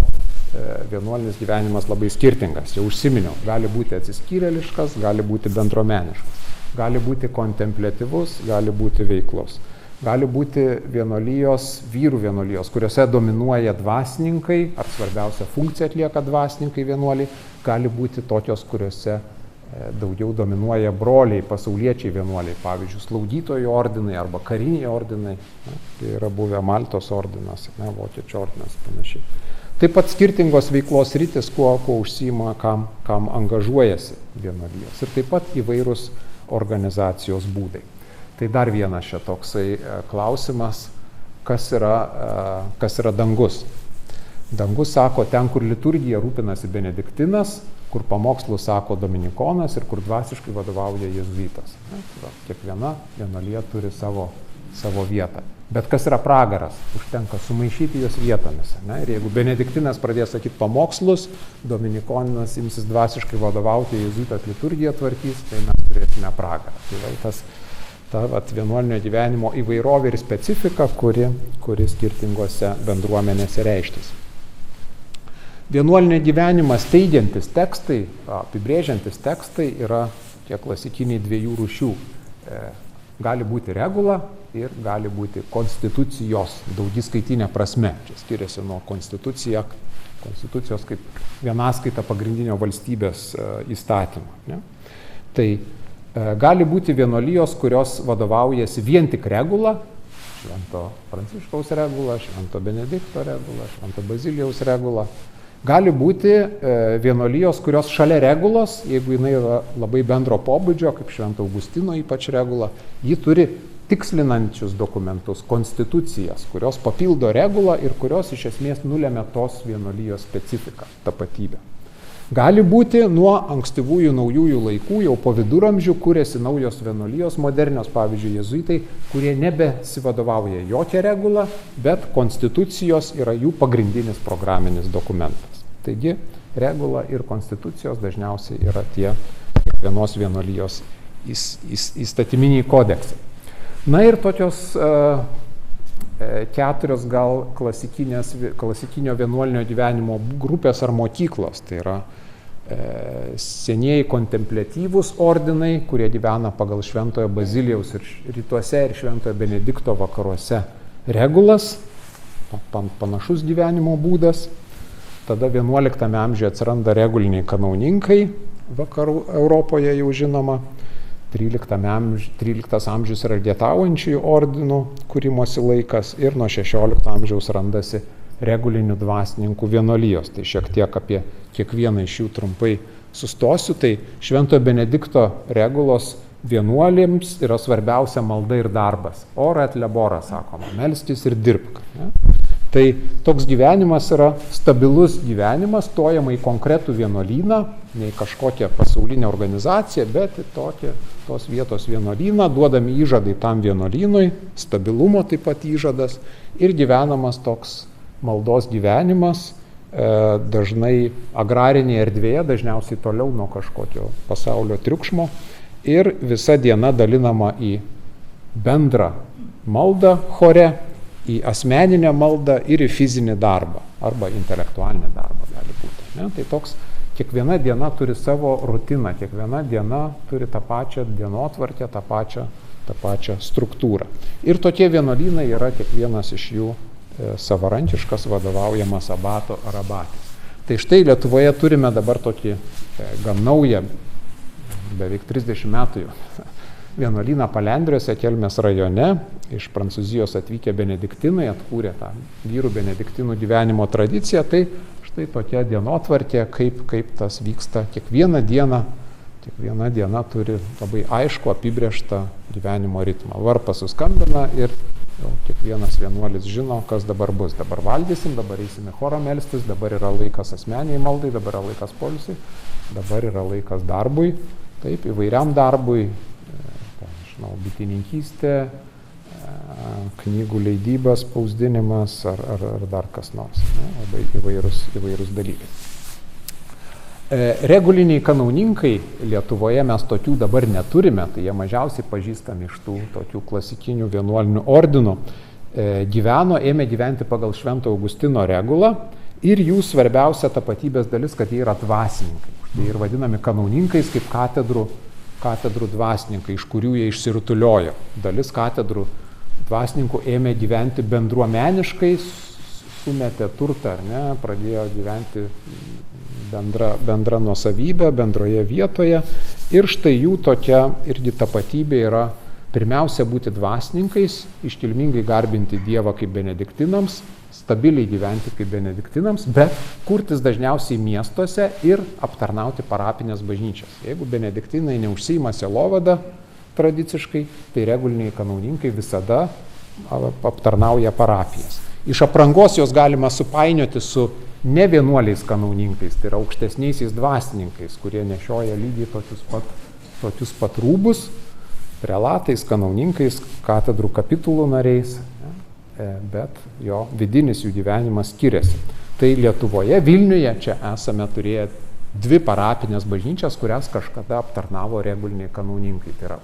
vienuolinis gyvenimas labai skirtingas. Jau užsiminiau, gali būti atsiskyrėliškas, gali būti bendruomeniškas, gali būti kontempliatyvus, gali būti veiklus. Gali būti vyrų vienuolijos, kuriuose dominuoja dvasininkai, ar svarbiausia funkcija atlieka dvasininkai vienuoliai, gali būti tokios, kuriuose daugiau dominuoja broliai, pasauliečiai vienuoliai, pavyzdžiui, slaugytojų ordinai arba kariniai ordinai, tai yra buvę Maltos ordinas, Vokiečių ordinas panašiai. Taip pat skirtingos veiklos rytis, kuo užsiima, kam angažuojasi vienuolijos ir taip pat įvairūs organizacijos būdai. Tai dar vienas čia toksai klausimas, kas yra dangus. Dangus sako, ten, kur liturgija rūpinasi benediktinas, kur pamokslų sako dominikonas ir kur dvasiškai vadovauja jėzuitas. Kiekviena vienuolija turi savo vietą. Bet kas yra pragaras? Užtenka sumaišyti jos vietomis. Ir jeigu benediktinas pradės sakyti pamokslus, dominikoninas imsis dvasiškai vadovauti, jėzuitas liturgiją tvarkys, tai mes turėsime pragarą. Tai ta vienuolinio gyvenimo įvairovė ir specifika, kuri skirtingose bendruomenėse reištis. Vienuolinio gyvenimą steigiantis tekstai, apibrėžiantis tekstai yra tie klasikiniai dviejų rūšių. Gali būti regula ir gali būti konstitucijos daugiskaitinė prasme. Čia skiriasi nuo konstitucijos kaip vienaskaita pagrindinio valstybės įstatymo. Ne? Tai gali būti vienuolijos, kurios vadovaujasi vien tik regula, Švento Pranciškaus regula, Švento Benedikto regula, Švento Bazilijaus regula. Gali būti vienuolijos, kurios šalia regulos, jeigu jinai yra labai bendro pobūdžio, kaip Švento Augustino ypač regula, ji turi tikslinančius dokumentus, konstitucijas, kurios papildo regulą ir kurios iš esmės nulemia tos vienuolijos specifiką, tapatybę. Gali būti nuo ankstyvųjų naujųjų laikų, jau po viduramžių kūrėsi naujos vienuolijos, modernios, pavyzdžiui, jėzuitai, kurie nebesivadovauja jokia regula, bet konstitucijos yra jų pagrindinis programinis dokumentas. Taigi, regula ir konstitucijos dažniausiai yra tie kiekvienos vienuolijos įstatyminiai kodeksai. Na ir tokios keturios gal klasikinio vienuolinio gyvenimo grupės ar mokyklos. Tai yra senieji kontempliatyvūs ordinai, kurie gyvena pagal Šventojo Bazilijaus ir rytuose ir Šventojo Benedikto vakaruose regulas, panašus gyvenimo būdas. Tada 11 amžiuje atsiranda reguliniai kanauninkai, vakarų Europoje jau žinoma. 13 amžius yra Elgetaujančiųjų ordinų kūrimosi laikas ir nuo 16 amžiaus randasi regulinių dvasininkų vienuolijos. Tai šiek tiek apie kiekvieną iš jų trumpai sustosiu. Tai Šventojo Benedikto regulos vienuolėms yra svarbiausia malda ir darbas. Ora et labora, sakoma, melstis ir dirbk. Ne? Tai toks gyvenimas yra stabilus gyvenimas, stojama į konkretų vienuolyną, ne į kažkokią pasaulinę organizaciją, bet į tos vietos vienuolyną, duodami įžadai tam vienuolynui, stabilumo taip pat įžadas ir gyvenamas toks maldos gyvenimas, dažnai agrarinėje erdvėje, dažniausiai toliau nuo kažkokio pasaulio triukšmo ir visa diena dalinama į bendrą maldą chore, į asmeninę maldą ir į fizinį darbą arba intelektualinį darbą gali būti. Ne? Tai toks kiekviena diena turi savo rutiną, kiekviena diena turi tą pačią dienotvarkę, tą pačią struktūrą. Ir tokie vienuolynai yra kiekvienas iš jų savarankiškas vadovaujamas abato ar abatės. Tai štai Lietuvoje turime dabar tokį gan naują, beveik 30 metų jau, vienuolyną Palendriuose, Kelmės rajone, iš Prancūzijos atvykę benediktinai, atkūrė tą vyrų benediktinų gyvenimo tradiciją, tai štai tokia dienotvarkė, kaip tas vyksta kiekvieną diena turi labai aišku apibrėžtą gyvenimo ritmą. Varpas suskambina ir Jau kiekvienas vienuolis žino, kas dabar bus. Dabar valgysim, dabar eisim į chorą melstis, dabar yra laikas asmeniai maldai, dabar yra laikas poilsiui, dabar yra laikas darbui, taip, įvairiam darbui, bitininkystė, knygų leidybas, spausdinimas ar dar kas nors. Labai įvairūs dalykai. Reguliniai kanauninkai Lietuvoje mes tokių dabar neturime, tai jie mažiausiai pažįstami iš tų tokių klasikinių vienuolinių ordinų. Ėmė gyventi pagal Švento Augustino regulą ir jų svarbiausia tapatybės dalis, kad jie yra dvasininkai. Tai ir vadinami kanauninkais kaip katedrų dvasininkai, iš kurių jie išsirutuliojo. Dalis katedrų dvasininkų ėmė gyventi bendruomeniškai, sumetė turtą, pradėjo gyventi bendra nuosavybė, bendroje vietoje. Ir štai jų tokia irgi tapatybė yra pirmiausia būti dvasininkais, iškilmingai garbinti Dievą kaip benediktinams, stabiliai gyventi kaip benediktinams, bet kurtis dažniausiai miestuose ir aptarnauti parapinės bažnyčias. Jeigu benediktinai neužsiima sielovada tradiciškai, tai reguliniai kanauninkai visada aptarnauja parapijas. Iš aprangos jos galima supainioti su ne vienuoliais kanauninkais, tai yra aukštesniaisiais dvasininkais, kurie nešioja lygiai tokius pat rūbus, prelatais, kanauninkais, katedrų kapitulų nariais, bet jo vidinis jų gyvenimas skiriasi. Tai Lietuvoje, Vilniuje, čia esame turėję 2 parapinės bažnyčias, kurias kažkada aptarnavo reguliniai kanauninkai. Tai yra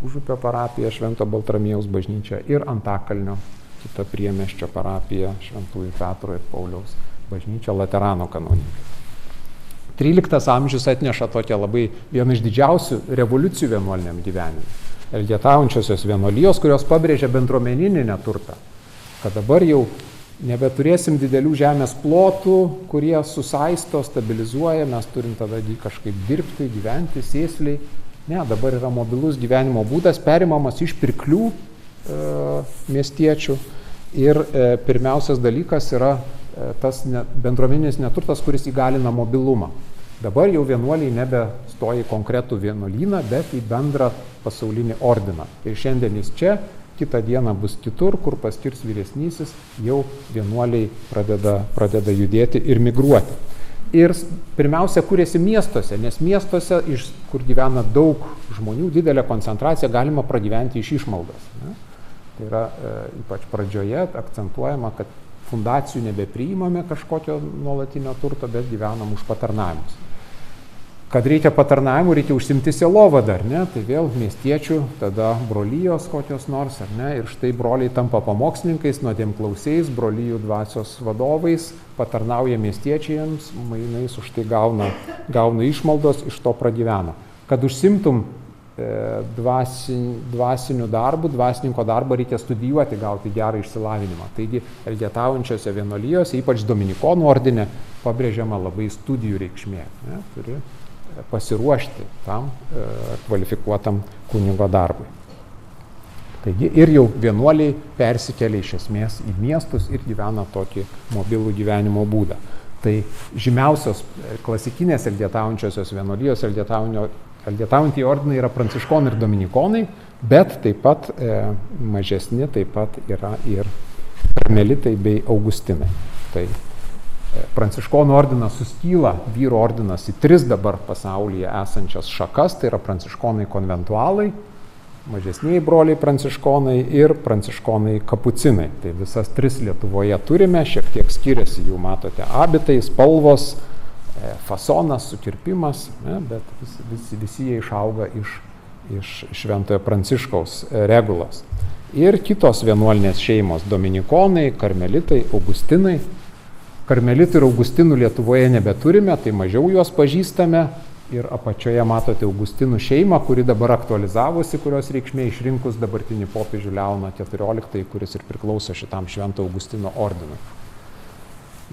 Užupio parapija, Švento Baltramiejaus bažnyčia ir Antakalnio kita priemiesčio parapija, Šventųjų Petro ir Pauliaus bažnyčia, Laterano kanauninkai. 13 amžius atneša tokią labai vieną iš didžiausių revoliucijų vienuoliniam gyvenimui. Elgetaujančiosios vienuolijos, kurios pabrėžia bendruomeninį neturtą, kad dabar jau nebeturėsim didelių žemės plotų, kurie susaisto, stabilizuoja, mes turim tada kažkaip dirbti, gyventi sėsliai. Ne, dabar yra mobilus gyvenimo būdas, perimamas iš pirklių miestiečių ir pirmiausias dalykas yra tas bendruomeninis neturtas, kuris įgalina mobilumą. Dabar jau vienuoliai nebestoja į konkretų vienuolyną, bet į bendrą pasaulinį ordiną. Ir šiandien jis čia, kitą dieną bus kitur, kur paskirs vyresnysis, jau vienuoliai pradeda judėti ir migruoti. Ir pirmiausia, kūrėsi miestuose, nes miestuose, kur gyvena daug žmonių, didelė koncentracija, galima pragyventi iš išmaldos. Tai yra ypač pradžioje akcentuojama, kad fundacijų nebepriimame kažkokio nuolatinio turto, bet gyvenam už patarnavimus. Kad reikia patarnavimų, reikia užsimti sielovadą, ar ne? Tai vėl miestiečių, tada brolijos kokios nors, ar ne? Ir štai broliai tampa pamokslininkais, nuodėmklausiais, brolijų dvasios vadovais, patarnauja miestiečiams, mainais už tai gauna išmaldos, iš to pragyvena. Kad užsimtum dvasinių darbų, dvasininko darbą reikia studijuoti, gauti gerą išsilavinimą. Taigi elgetaujančiose vienuolijose, ypač dominikonų ordine, pabrėžiama labai studijų reikšmė. Turi pasiruošti tam kvalifikuotam kunigo darbui. Taigi ir jau vienuoliai persikelia iš esmės į miestus ir gyvena tokį mobilų gyvenimo būdą. Tai žymiausios klasikinės elgetaujančiosios vienuolijos, elgetaujantieji ordinai yra pranciškonai ir dominikonai, bet taip pat mažesni taip pat yra ir karmelitai bei augustinai. Tai pranciškonų ordinas suskyla, vyrų ordinas į 3 dabar pasaulyje esančias šakas, tai yra pranciškonai konventualai, mažesniai broliai pranciškonai ir pranciškonai kapucinai. Tai visas 3 Lietuvoje turime, šiek tiek skiriasi, jų matote, abitai, spalvos, fasonas, sukirpimas, bet visi jie išauga iš Šventojo Pranciškaus regulos. Ir kitos vienuolinės šeimos - dominikonai, karmelitai, augustinai. Karmelitų ir augustinų Lietuvoje nebeturime, tai mažiau juos pažįstame. Ir apačioje matote Augustinų šeimą, kuri dabar aktualizavosi, kurios reikšmė išrinkus dabartinį popiežių Leoną XIV, kuris ir priklauso šitam Švento Augustino ordinui.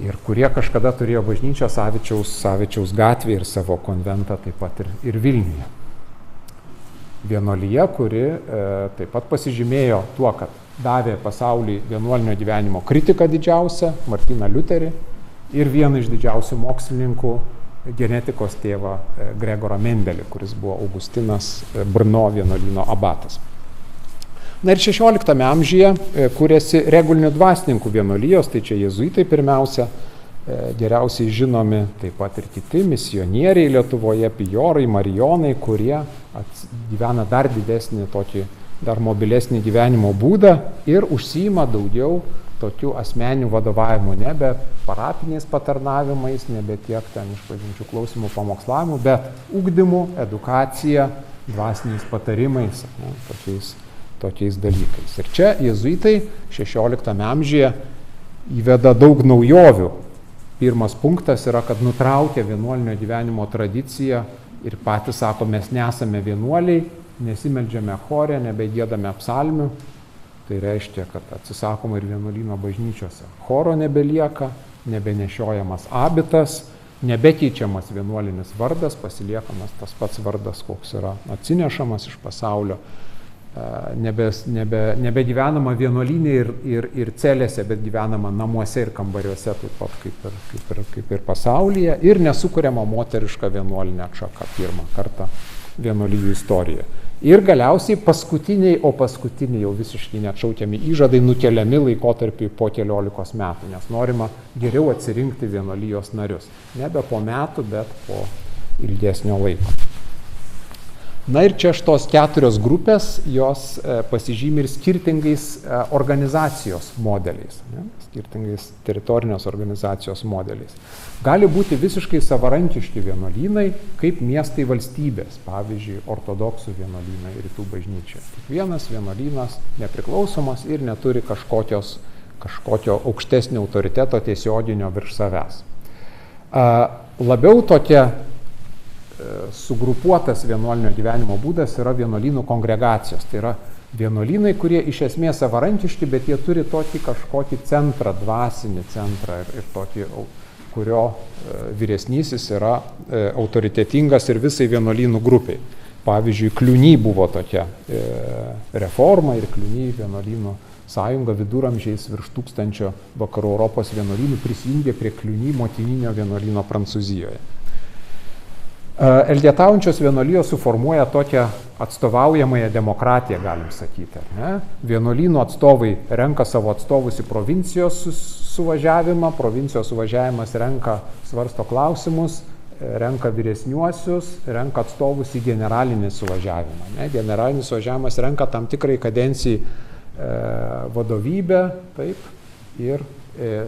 Ir kurie kažkada turėjo bažnyčią Savičiaus gatvėje ir savo konventą taip pat ir Vilniuje. Vienuolija, kuri taip pat pasižymėjo tuo, kad davė pasauliui vienuolinio gyvenimo kritiką didžiausią, Martyną Liuterį, ir vieną iš didžiausių mokslininkų, genetikos tėvą Gregorą Mendelį, kuris buvo Augustinas Brno vienuolyno abatas. Na ir 16 amžiuje kūrėsi regulinių dvasininkų vienuolijos, tai čia jėzuitai pirmiausia, geriausiai žinomi, taip pat ir kiti misionieriai Lietuvoje, pijorai, marijonai, kurie gyvena dar didesnį tokį, dar mobilesnį gyvenimo būdą ir užsiima daugiau tokių asmeninių vadovavimų, nebe parapiniais patarnavimais, nebe tiek ten išpažinčių klausimų, pamokslavimu, bet ugdymu, edukacija, dvasiniais patarimais, ne, tokiais dalykais. Ir čia jėzuitai 16 amžiuje įveda daug naujovių. Pirmas punktas yra, kad nutraukia vienuolinio gyvenimo tradiciją ir patys sako, mes nesame vienuoliai, nesimeldžiame chore, nebegėdame psalmių. Tai reiškia, kad atsisakoma ir vienuolyno bažnyčiose. Choro nebelieka, nebenešiojamas abitas, nebekeičiamas vienuolinis vardas, pasiliekamas tas pats vardas, koks yra atsinešamas iš pasaulio. Nebegyvenama vienuolynė ir celėse, bet gyvenama namuose ir kambariuose, taip pat kaip ir pasaulyje, ir nesukuriama moteriška vienuolinė atšaka pirmą kartą vienuolijų istorijoje. Ir galiausiai paskutiniai jau visiškai neatšaukiami įžadai nukeliami laikotarpiui po 14 metų, nes norima geriau atsirinkti vienuolijos narius. Nebe po metų, bet po ilgesnio laiko. Na ir čia šitos 4 grupės, jos pasižymi ir skirtingais organizacijos modeliais, ne? Skirtingais teritorinės organizacijos modeliais. Gali būti visiškai savarankiški vienuolynai, kaip miestai valstybės, pavyzdžiui, ortodoksų vienuolynai rytų bažnyčia. Kiekvienas vienuolynas nepriklausomas ir neturi kažkokio aukštesnio autoriteto tiesioginio virš savęs. Labiau tokia sugrupuotas vienuolinio gyvenimo būdas yra vienuolynų kongregacijos. Tai yra vienuolynai, kurie iš esmės savarankiški, bet jie turi tokį kažkokį centrą, dvasinį centrą ir tokį, kurio vyresnysis yra autoritetingas ir visai vienuolynų grupiai. Pavyzdžiui, Kliuny buvo tokia reforma ir Kliuny vienuolynų sąjunga viduramžiais virš 1000 vakarų Europos vienuolynų prisijungė prie Kliuny motininio vienuolyno Prancūzijoje. Elgetaujančios vienuolijos suformuoja tokią atstovaujamąją demokratiją, galim sakyti. Ne? Vienuolynų atstovai renka savo atstovus į provincijos suvažiavimą, provincijos suvažiavimas renka svarsto klausimus, renka vyresniuosius, renka atstovus į generalinį suvažiavimą. Ne? Generalinis suvažiavimas renka tam tikrai kadencijai vadovybę, taip, ir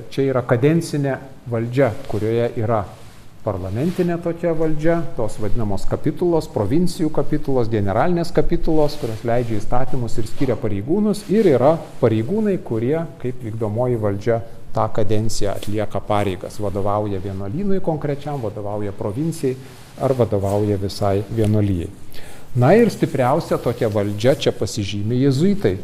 čia yra kadencinė valdžia, kurioje yra parlamentinė tokia valdžia, tos vadinamos kapitulos, provincijų kapitulos, generalinės kapitulos, kurios leidžia įstatymus ir skiria pareigūnus, ir yra pareigūnai, kurie, kaip vykdomoji valdžia, tą kadenciją atlieka pareigas, vadovauja vienuolynui konkrečiam, vadovauja provincijai ar vadovauja visai vienuolijai. Na ir stipriausia tokia valdžia čia pasižymi jėzuitai.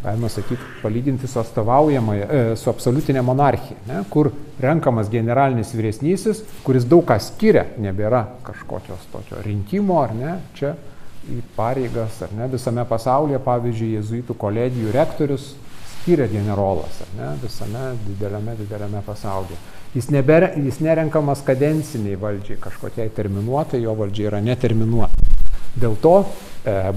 Galima sakyti, palyginti su su absoliutinė monarchija, ne? Kur renkamas generalinis vyresnysis, kuris daug ką skiria, nebėra kažkokios tokio rinkimo, ar ne, čia į pareigas, ar ne, visame pasaulyje, pavyzdžiui, jėzuitų kolegijų rektorius skiria generolas, ar ne, visame dideliame pasaulyje. Jis nerenkamas kadenciniai valdžiai, kažkokiai terminuotai, jo valdžia yra neterminuota. Dėl to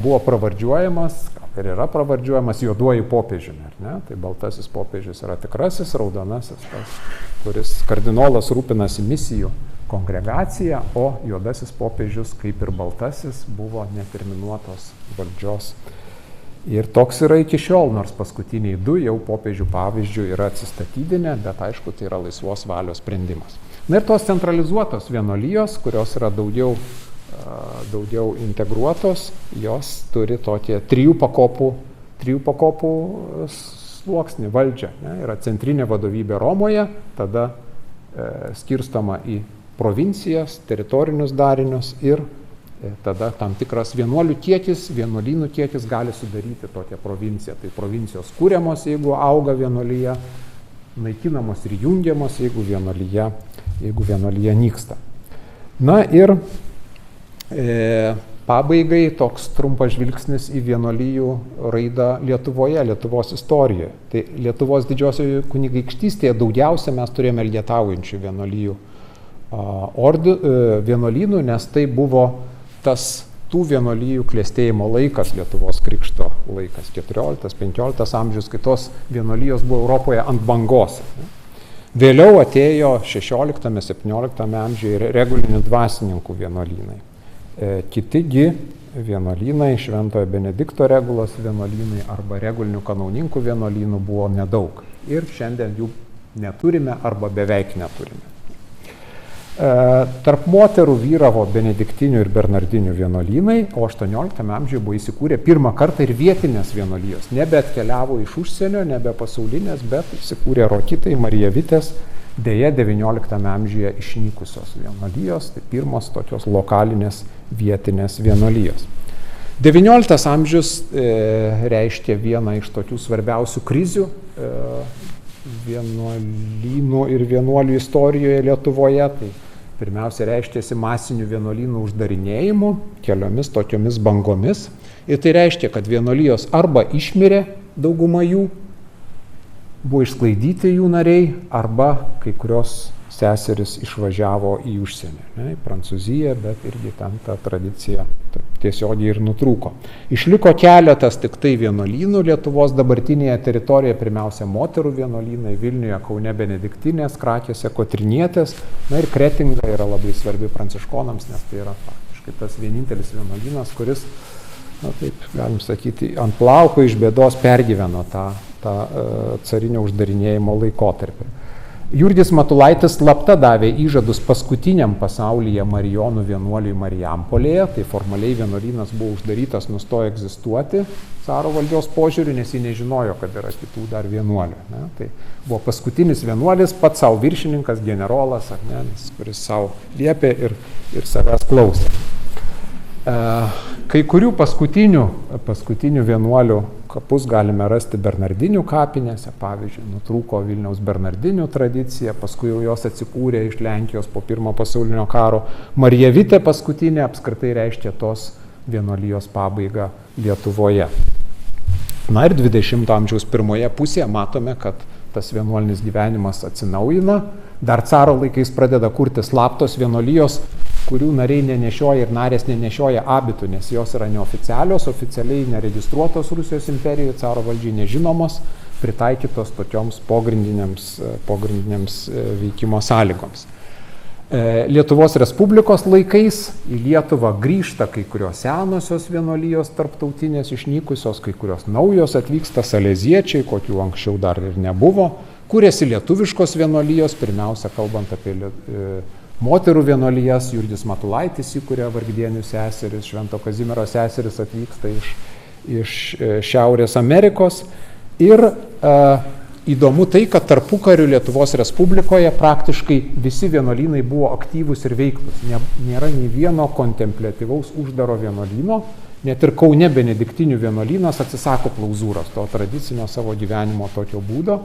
buvo pravardžiuojamas, ir yra pravardžiuojamas juoduoju popiežiumi, ar ne? Tai baltasis popiežius yra tikrasis, raudonasis tas, kuris kardinolas rūpinasi misijų kongregacija, o juodasis popiežius, kaip ir baltasis, buvo neterminuotos valdžios. Ir toks yra iki šiol, nors paskutiniai 2 jau popiežių pavyzdžių yra atsistatydinę, bet aišku, tai yra laisvos valios sprendimas. Na ir tos centralizuotos vienuolijos, kurios yra daugiau integruotos, jos turi tokie 3 pakopų sluoksnį valdžią. Ne? Yra centrinė vadovybė Romoje, tada skirstoma į provincijas, teritorinius darinius ir tada tam tikras vienuolių kiekis, vienuolynų kiekis gali sudaryti tokią provinciją. Tai provincijos kūriamos, jeigu auga vienuolyje, naikinamos ir jungiamos, jeigu vienuolyje nyksta. Na ir pabaigai toks trumpas žvilgsnis į vienuolijų raidą Lietuvoje, Lietuvos istorijoje. Tai Lietuvos didžiosioje kunigaikštystėje daugiausia mes turėjome elgetaujančių vienuolynų, nes tai buvo tas tų vienuolijų klestėjimo laikas, Lietuvos krikšto laikas, 14-15 amžius, kai tos vienuolijos buvo Europoje ant bangos. Vėliau atėjo 16-17 amžiuje regulinių dvasininkų vienuolynai. Kitigi vienuolynai, Šventojo Benedikto regulos vienuolynai arba regulinių kanauninkų vienuolynų buvo nedaug. Ir šiandien jų neturime arba beveik neturime. Tarp moterų vyravo benediktinių ir bernardinių vienuolynai, o 18 amžiuje buvo įsikūrę pirmą kartą ir vietinės vienuolijos. Nebe atkeliavo iš užsienio, nebe pasaulinės, bet įsikūrė rokitai, marijavitės, dėja 19 amžiuje išnykusios vienuolijos, tai pirmos tokios lokalinės vietinės vienuolijos. 19 amžius reiškia vieną iš tokių svarbiausių krizių vienuolynų ir vienuolių istorijoje Lietuvoje. Tai pirmiausia reiškėsi masinių vienuolynų uždarinėjimu, keliomis tokiomis bangomis. Ir tai reiškia, kad vienuolijos arba išmirė dauguma jų, buvo išsklaidyti jų nariai, arba kai kurios seseris išvažiavo į užsienį, į Prancūziją, bet irgi ten ta tradicija tiesiogiai ir nutrūko. Išliko keletas tik tai vienuolynų Lietuvos dabartinėje teritorijoje, pirmiausia moterų vienuolynai, Vilniuje, Kaune benediktinės, Krakėse kotrinietės, ir Kretinga yra labai svarbi pranciškonams, nes tai yra faktiškai tas vienintelis vienuolynas, kuris, taip galim sakyti, ant plauko iš bėdos pergyveno tą carinio uždarinėjimo laikotarpį. Jurgis Matulaitis slapta davė įžadus paskutiniam pasaulyje marijonų vienuoliui Marijampolėje, tai formaliai vienuolynas buvo uždarytas, nustojo egzistuoti caro valdžios požiūriu, nes jis nežinojo, kad yra kitų dar vienuolių. Tai buvo paskutinis vienuolis, pats savo viršininkas, generolas, kuris savo liepė ir savęs klausė. Kai kurių paskutinių vienuolių kapus galime rasti bernardinių kapinėse, pavyzdžiui, nutrūko Vilniaus bernardinių tradicija, paskui jau jos atsikūrė iš Lenkijos po pirmo pasaulinio karo. Marijavitė paskutinė apskritai reiškia tos vienuolijos pabaigą Lietuvoje. Ir 20 amžiaus pirmoje pusėje matome, kad tas vienuolinis gyvenimas atsinaujina. Dar caro laikais pradeda kurti slaptos vienuolijos, kurių nariai nenešioja ir narės nenešioja abitų, nes jos yra neoficialios, oficialiai neregistruotos Rusijos imperijoje, caro valdžiai nežinomos, pritaikytos tokioms pogrindiniams veikimo sąlygoms. Lietuvos Respublikos laikais į Lietuvą grįžta kai kurios senosios vienuolijos tarptautinės išnykusios, kai kurios naujos atvyksta saleziečiai, kokių anksčiau dar ir nebuvo, kūrėsi lietuviškos vienuolijos, pirmiausia kalbant apie moterų vienuolijas, Jurgis Matulaitis įkūrė Vargdienių seseris, Švento Kazimiero seseris atvyksta iš Šiaurės Amerikos. Ir įdomu tai, kad tarpukariu Lietuvos Respublikoje praktiškai visi vienuolynai buvo aktyvūs ir veiklūs. Nėra nei vieno kontempliatyvaus uždaro vienuolyno, net ir Kaune benediktinių vienuolynas atsisako klauzūros, to tradicinio savo gyvenimo tokio būdo.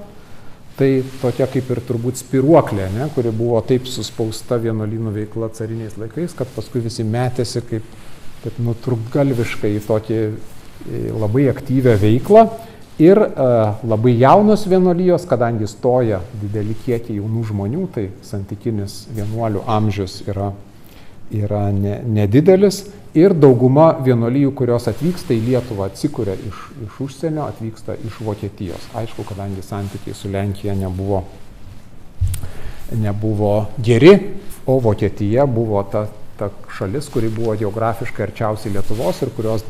Tai tokia kaip ir turbūt spiruoklė, kuri buvo taip suspausta vienuolynų veikla cariniais laikais, kad paskui visi metėsi kaip nutrūktgalviškai į tokį labai aktyvią veiklą. Ir labai jaunos vienuolijos, kadangi stoja dideli kiekiai jaunų žmonių, tai santykinis vienuolių amžius yra nedidelis. Ir dauguma vienuolijų, kurios atvyksta į Lietuvą, atsikuria iš užsienio, atvyksta iš Vokietijos. Aišku, kadangi santykiai su Lenkija nebuvo geri, o Vokietija buvo ta šalis, kuri buvo geografiškai arčiausiai Lietuvos ir kurios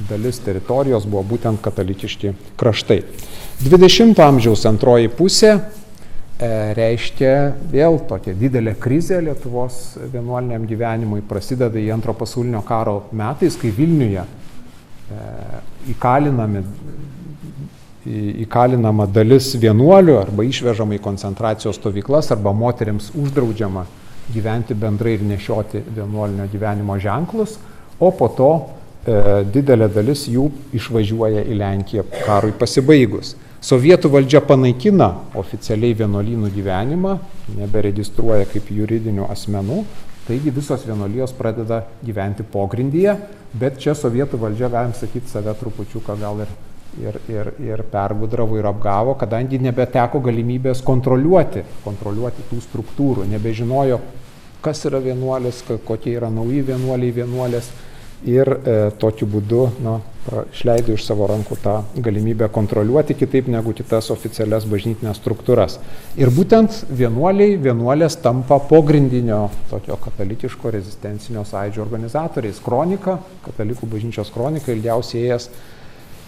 dalis teritorijos buvo būtent katalikiški kraštai. 20 amžiaus antroji pusė reiškia vėl tokia didelė krizė Lietuvos vienuoliniam gyvenimui, prasideda į Antro pasaulinio karo metais, kai Vilniuje įkalinama dalis vienuolių arba išvežama į koncentracijos stovyklas arba moteriams uždraudžiama gyventi bendrai ir nešioti vienuolinio gyvenimo ženklus, o po to didelė dalis jų išvažiuoja į Lenkiją karui pasibaigus. Sovietų valdžia panaikina oficialiai vienuolynų gyvenimą, neberegistruoja kaip juridinių asmenų, taigi visos vienuolijos pradeda gyventi pogrindyje, bet čia sovietų valdžia, galim sakyti, save trupučiuką gal ir pergudravo ir apgavo, kadangi nebeteko galimybės kontroliuoti tų struktūrų, nebežinojo, kas yra vienuolis, kokie yra nauji vienuoliai vienuolės. ir tokiu būdu išleido iš savo rankų tą galimybę kontroliuoti kitaip negu kitas oficialias bažnytinės struktūras. Ir būtent vienuolės tampa pogrindinio tokio katalikiško rezistencinio sąjūdžio organizatoriais. Kronika, katalikų bažnyčios kronika, ilgiausiai ėjęs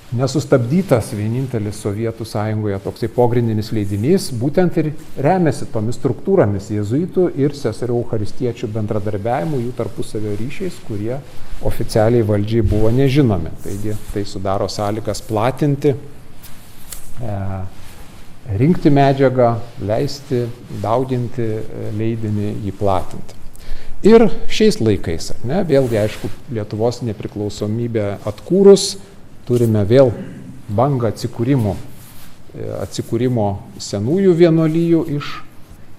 nesustabdytas vienintelis Sovietų sąjungoje toksai pogrindinis leidinys, būtent ir remiasi tomis struktūromis jėzuitų ir seserų eucharistiečių bendradarbiavimu, jų tarpusavio ryšiais, kurie oficialiai valdžiai buvo nežinomi. Taigi tai sudaro sąlygas platinti, rinkti medžiagą, leisti, dauginti leidinį, jį platinti. Ir šiais laikais, vėlgi aišku, Lietuvos nepriklausomybę atkūrus, turime vėl bangą atsikūrimo senųjų vienuolijų iš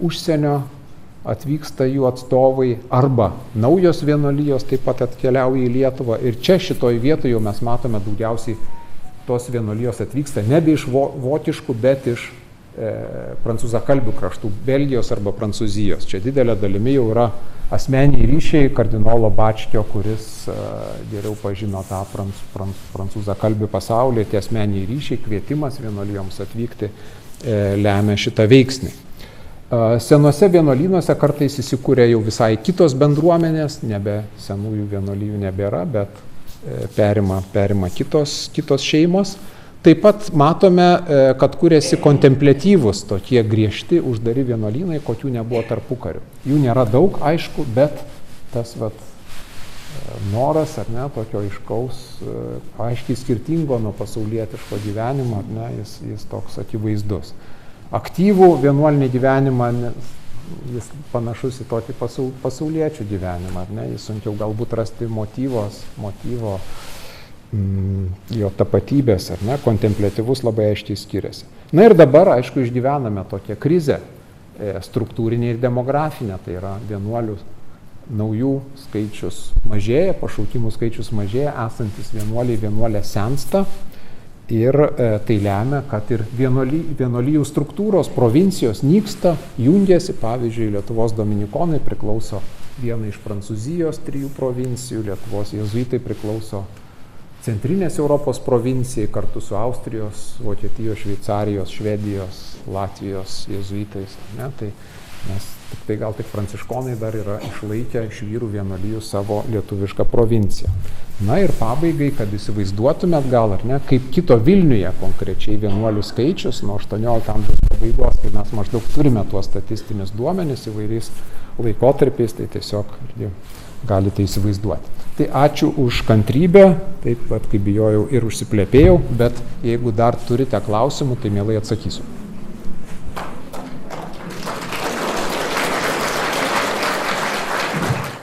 užsienio, atvyksta jų atstovai, arba naujos vienuolijos taip pat atkeliauja į Lietuvą. Ir čia šitoj vietoje jau mes matome daugiausiai tos vienuolijos atvyksta nebe iš vokiškų, bet iš prancūzakalbių kraštų, Belgijos arba Prancūzijos. Čia didelė dalimi jau yra asmeniai ryšiai kardinolo Bačkio, kuris geriau pažino tą prancūzakalbių pasaulį, tie asmeniai ryšiai, kvietimas vienuolijoms atvykti lemia šitą veiksnį. Senuose vienuolynuose kartais įsikūrė jau visai kitos bendruomenės, nebe senųjų vienuolijų nebėra, bet perima kitos šeimos. Taip pat matome, kad kūrėsi kontempliatyvus, tokie griežti, uždari vienuolynai, kokių nebuvo tarpukariu. Jų nėra daug, aišku, bet tas noras, tokio aiškaus, aiškiai skirtingo nuo pasaulietiško gyvenimo, jis toks akivaizdus. Aktyvų vienuolinį gyvenimą, jis panašus į tokį pasauliečių gyvenimą, jis sunkiau galbūt rasti motyvo jo tapatybės, kontempliatyvus labai aiškiai skiriasi. Na ir dabar, aišku, išgyvename tokią krizę struktūrinė ir demografinė, tai yra vienuolių naujų skaičius mažėja, pašaukimų skaičius mažėja, esantis vienuolė sensta ir tai lemia, kad ir vienuolijų struktūros, provincijos nyksta, jungiasi, pavyzdžiui, Lietuvos dominikonai priklauso vienai iš Prancūzijos 3 provincijų, Lietuvos jėzuitai priklauso Centrinės Europos provincijai kartu su Austrijos, Vokietijos, Šveicarijos, Švedijos, Latvijos jėzuitais. Tai mes gal tik pranciškonai dar yra išlaikę iš vyrų vienuolijų savo lietuvišką provinciją. Na ir pabaigai, kad įsivaizduotumėt gal, kaip kito Vilniuje konkrečiai vienuolių skaičius nuo 18 amžiaus pabaigos, tai mes maždaug turime tuos statistinius duomenis įvairiais laikotarpiais, tai tiesiog galite įsivaizduoti. Tai ačiū už kantrybę, taip pat, kaip bijojau, ir užsiplepėjau, bet jeigu dar turite klausimų, tai mielai atsakysiu.